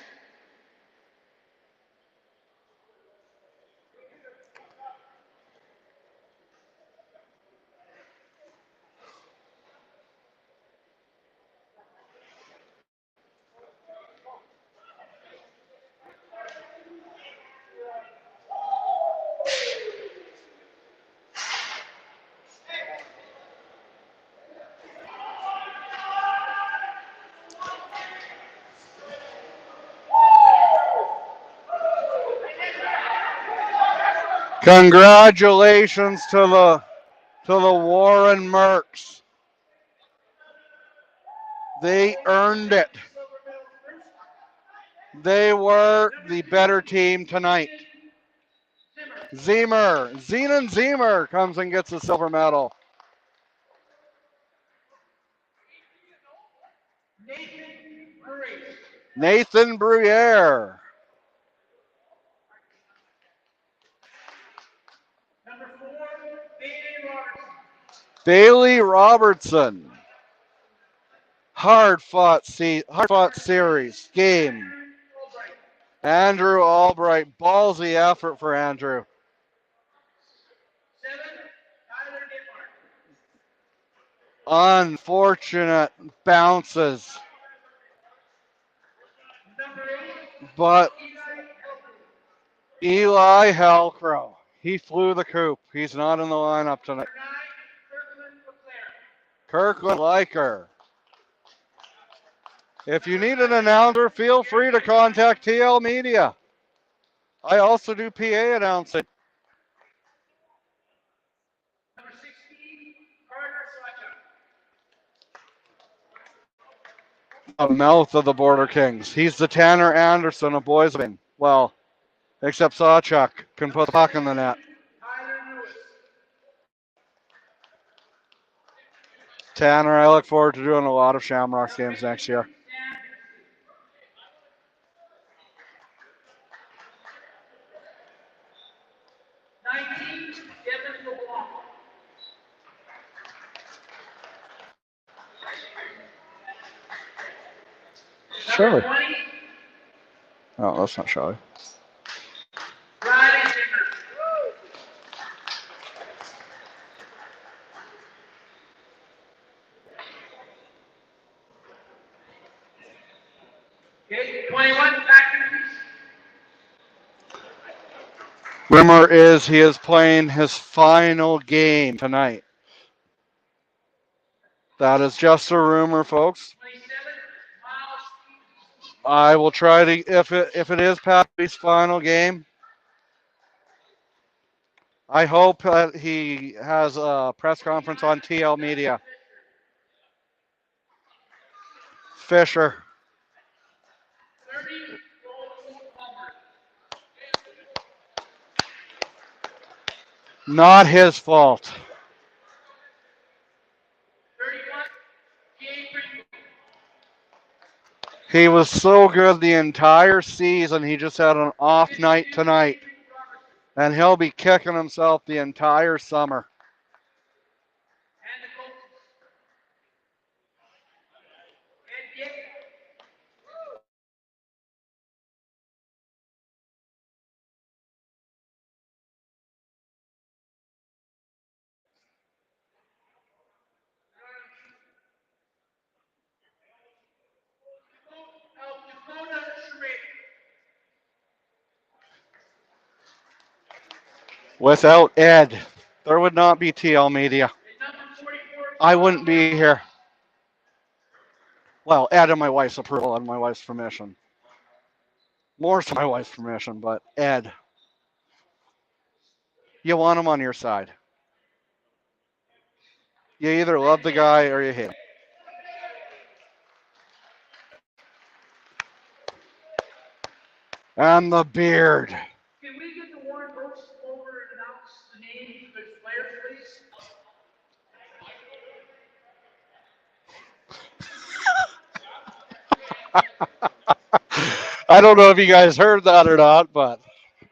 Congratulations to the Warren Mercs. They earned it. They were the better team tonight. Zenon Zimmer comes and gets the silver medal. Nathan Bruyere. Number 4, Bailey Robertson. Bailey Robertson. Hard fought series game. Andrew Albright. Ballsy effort for Andrew. 7, Tyler Ditmark. Unfortunate bounces. Number 8, But Eli Hellcrow. He flew the coop. He's not in the lineup tonight. 9, Kirkland LeClaire. Kirkland Liker. If you need an announcer, feel free to contact TL Media. I also do PA announcing. Number 16, Carter Sawchuk. The mouth of the Border Kings. He's the Tanner Anderson of Boisville. Well, except Sawchuk can put the puck in the net. Tyler Lewis. Tanner, I look forward to doing a lot of Shamrocks games next year. Shirley. Oh, that's not Shirley. Okay, 21, seconds. Rumor is he is playing his final game tonight. That is just a rumor, folks. 27, Miles. I will try to if it is Pappy's final game. I hope that he has a press conference on TL Media. Fisher. 30, Palmer. Not his fault. 31, Gabriel. He was so good the entire season. He just had an off night tonight. And he'll be kicking himself the entire summer. And the coaches. And Dick. Without Ed, there would not be TL Media. I wouldn't be here. Well, Ed and my wife's approval and my wife's permission. More to my wife's permission, but Ed. You want him on your side. You either love the guy or you hate him. And the beard. Can we get the Warren Brooks over and announce the names of the players, please? I don't know if you guys heard that or not, but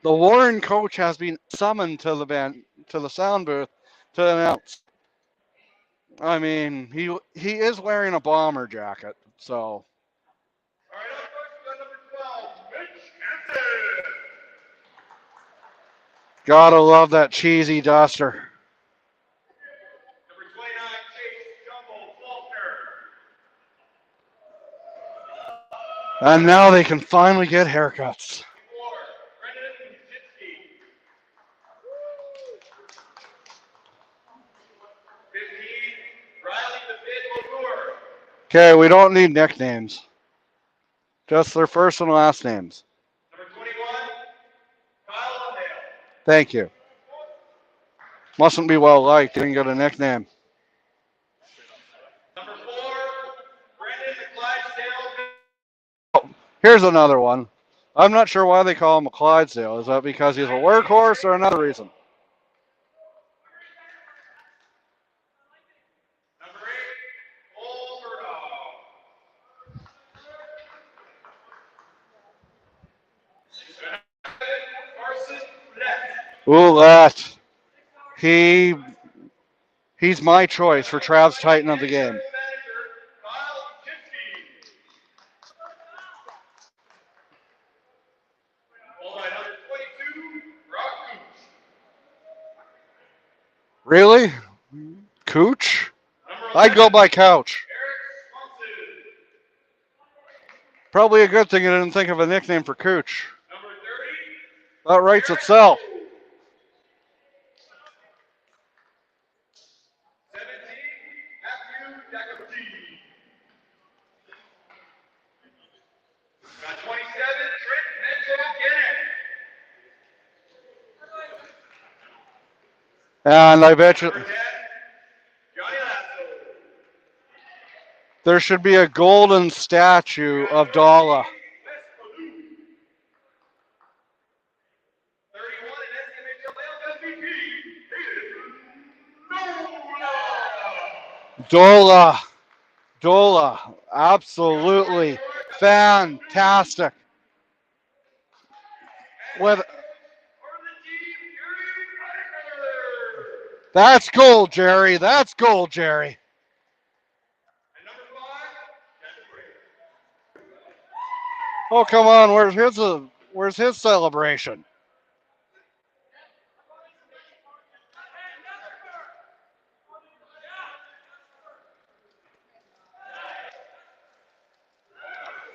the Warren coach has been summoned to the sound booth to announce. I mean, he is wearing a bomber jacket, so. All right, number 12, Mitch Hansen. Gotta love that cheesy duster. Number 29, Chase Jumbo Faulkner. And now they can finally get haircuts. 4, Brendan Zitzke. 15, Riley the Bid Latour. Okay, we don't need nicknames. Just their first and last names. Number 21, Kyle Lundale. Thank you. Mustn't be well liked. Didn't get a nickname. Number 4, Brendan the Clydesdale. Oh, here's another one. I'm not sure why they call him a Clydesdale. Is that because he's a workhorse or another reason? Number 8, Cole Murdoch. Ouellette. He's my choice for Trav's Titan of the game. Really? Cooch? I'd go by Couch. Probably a good thing I didn't think of a nickname for Cooch. That writes itself. 17, Matthew Jacoby. Got 27, Trent Mitchell Guinness. And I bet you Johnny Lasso. there should be a golden statue of Dalla. 31 in SMHL MVP. Dola, absolutely fantastic. With that's gold, Jerry. That's gold, Jerry. Oh, come on. Where's his celebration?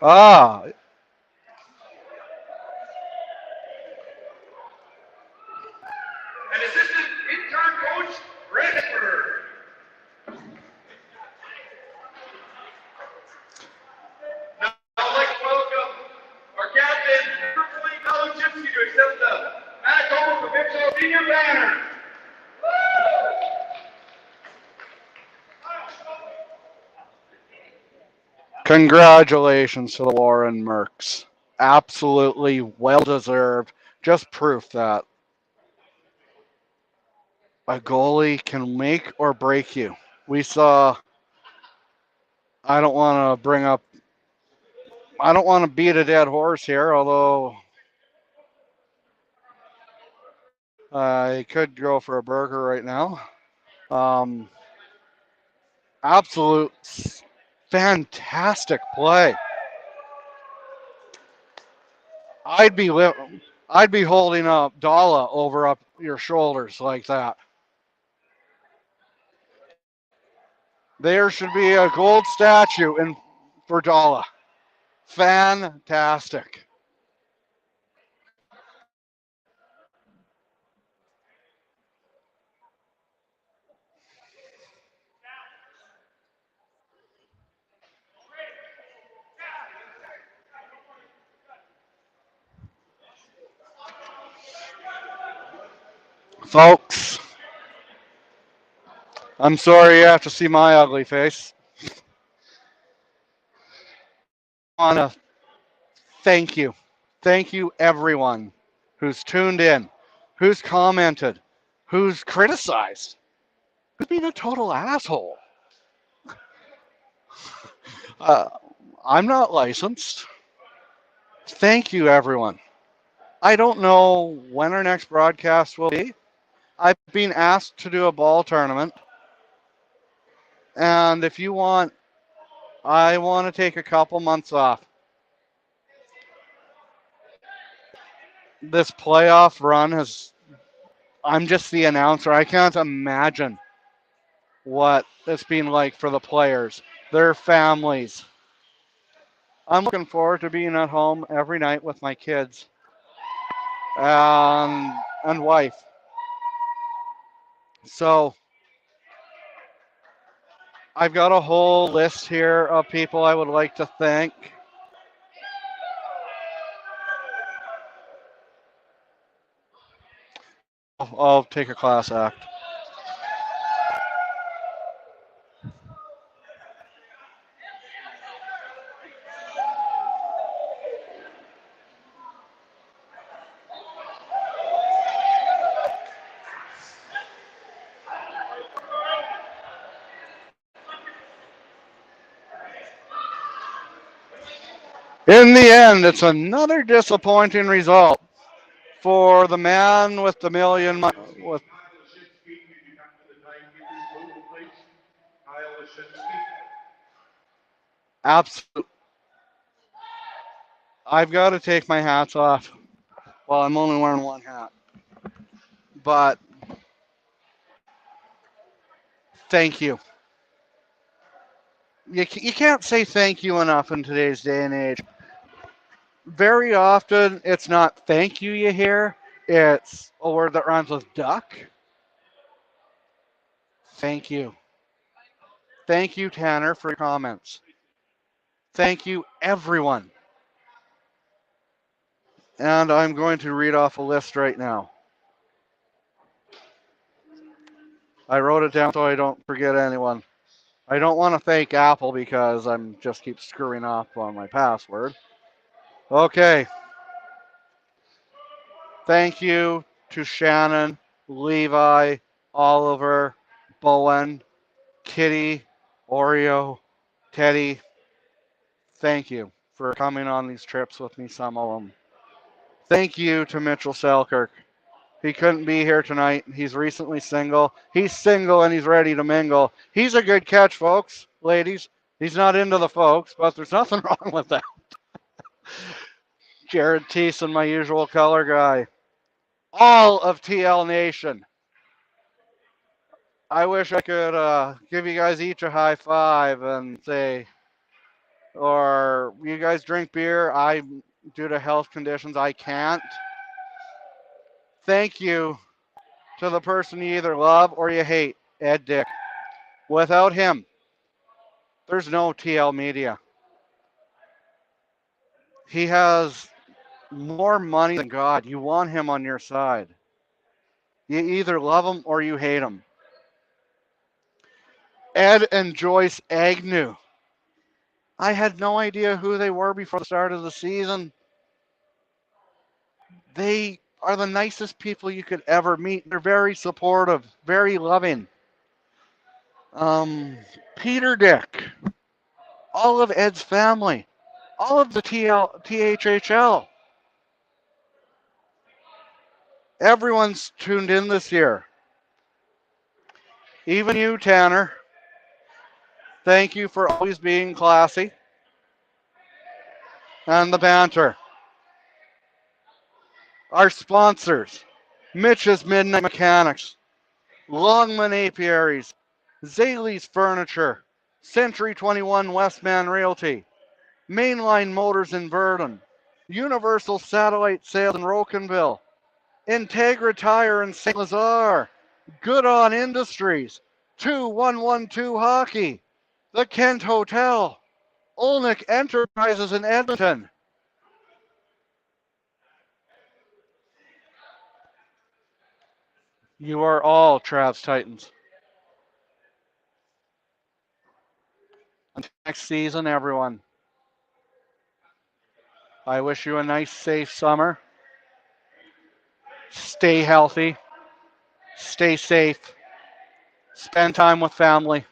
Ah, And assistant intern coach, Redford. Now I'd like to welcome our captain, Berkeley Kalachitsky, to accept the Manitoba Provincial Senior Banner. congratulations to the Warren Mercs. Absolutely well deserved. Just proof that a goalie can make or break you. We saw, I don't want to bring up, I don't want to beat a dead horse here, although I could go for a burger right now. Um, absolute fantastic play. I'd be I'd be holding up Dala over up your shoulders like that. There should be a gold statue in for Dala. Fantastic. Folks, I'm sorry you have to see my ugly face. I want to thank you. Thank you, everyone who's tuned in, who's commented, who's criticized, who's been a total asshole. Uh, I'm not licensed. Thank you, everyone. I don't know when our next broadcast will be. I've been asked to do a ball tournament. And if you want, I want to take a couple months off. This playoff run has, I'm just the announcer. I can't imagine what it's been like for the players, their families. I'm looking forward to being at home every night with my kids and wife. So I've got a whole list here of people I would like to thank. I'll take a class act. In the end, it's another disappointing result for the man with the million. With absolute, I've got to take my hats off. Well, I'm only wearing one hat, but thank you. You can't say thank you enough in today's day and age. Very often, it's not thank you hear, it's a word that rhymes with duck. Thank you. Thank you, Tanner, for your comments. Thank you, everyone. And I'm going to read off a list right now. I wrote it down so I don't forget anyone. I don't want to thank Apple because I'm just keep screwing up on my password. Okay. Thank you to Shannon, Levi, Oliver, Bowen, Kitty, Oreo, Teddy, thank you for coming on these trips with me, some of them. Thank you to Mitchell Selkirk. He couldn't be here tonight. He's recently single. He's single and he's ready to mingle. He's a good catch, folks, ladies. He's not into the folks, but there's nothing wrong with that. Jared Thiessen, my usual color guy. All of TL Nation. I wish I could give you guys each a high five and say, or you guys drink beer. Due to health conditions, I can't. Thank you to the person you either love or you hate, Ed Dick. Without him, there's no TL Media. He has more money than God. You want him on your side. You either love him or you hate him. Ed and Joyce Agnew. I had no idea who they were before the start of the season. They are the nicest people you could ever meet. They're very supportive, very loving. Peter Dick, all of Ed's family, all of the THHL. Everyone's tuned in this year. Even you, Tanner. Thank you for always being classy. And the banter. Our sponsors, Mitch's Midnight Mechanics, Longman Apiaries, Zaley's Furniture, Century 21 Westman Realty, Mainline Motors in Verdun, Universal Satellite Sales in Rocanville, Integra Tire in St. Lazare, Good On Industries, 2112 Hockey, the Kent Hotel, Olnick Enterprises in Edmonton. You are all Travs Titans. Until next season, everyone, I wish you a nice, safe summer. Stay healthy. Stay safe. Spend time with family.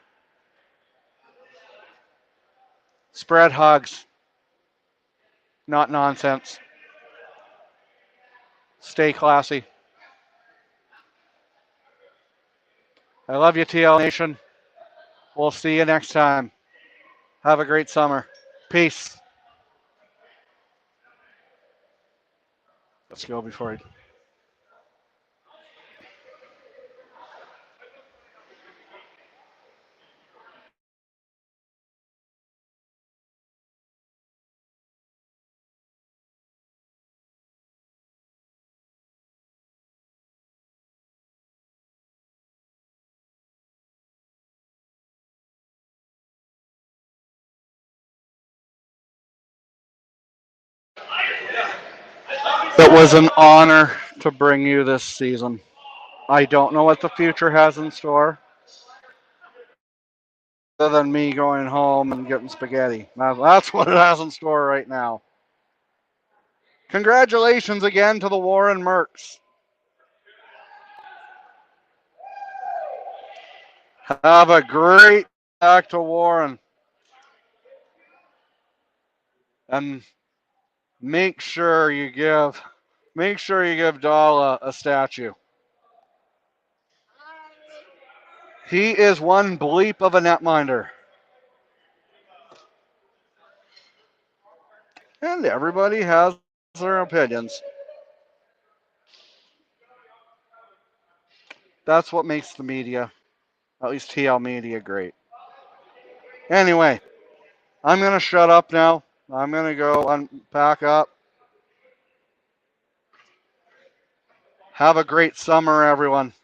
Spread hugs. Not nonsense. Stay classy. I love you, TL Nation. We'll see you next time. Have a great summer. Peace. Let's go before I... It was an honor to bring you this season. I don't know what the future has in store, other than me going home and getting spaghetti. Now, that's what it has in store right now. Congratulations again to the Warren Mercs. Have a great back to Warren. And make sure you give Dala a statue. He is one bleep of a netminder. And everybody has their opinions. That's what makes the media, at least TL Media, great. Anyway, I'm going to shut up now. I'm going to go pack up. Have a great summer, everyone.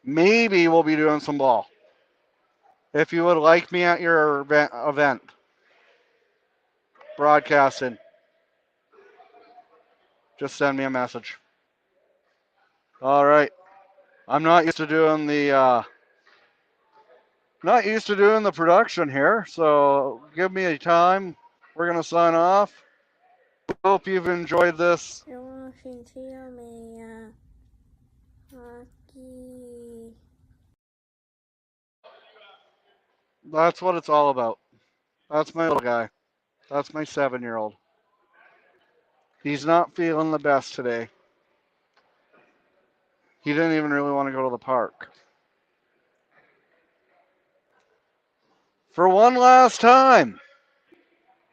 Maybe we'll be doing some ball. If you would like me at your event, broadcasting, just send me a message. All right. I'm not used to doing the production here, so give me a time. We're gonna sign off. Hope you've enjoyed this. You're watching TLMA Hockey. That's what it's all about. That's my little guy. That's my 7-year-old. He's not feeling the best today. He didn't even really want to go to the park. For one last time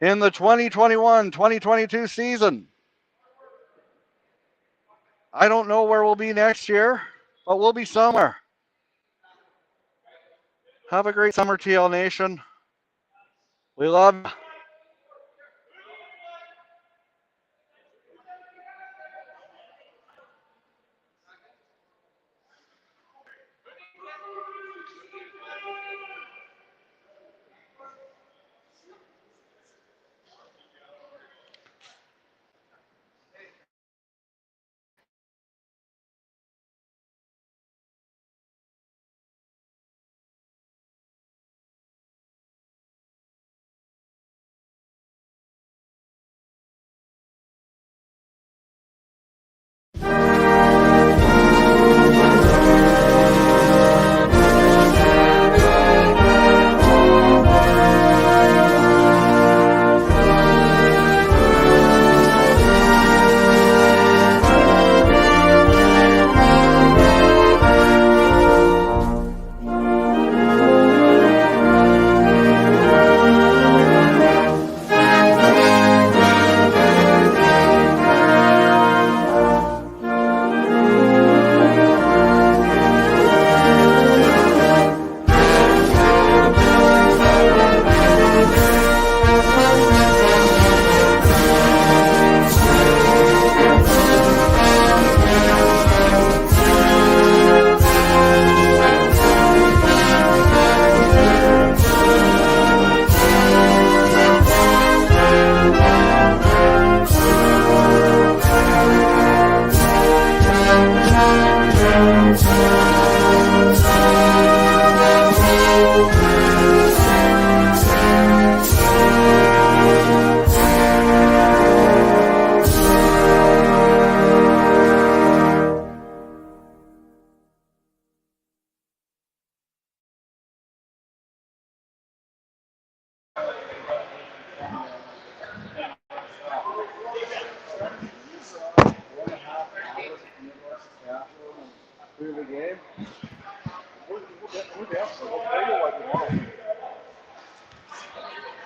in the 2021-2022 season, I don't know where we'll be next year, but we'll be somewhere. Have a great summer, TL Nation. We love you.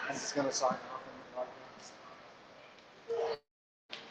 I'm just gonna sign off.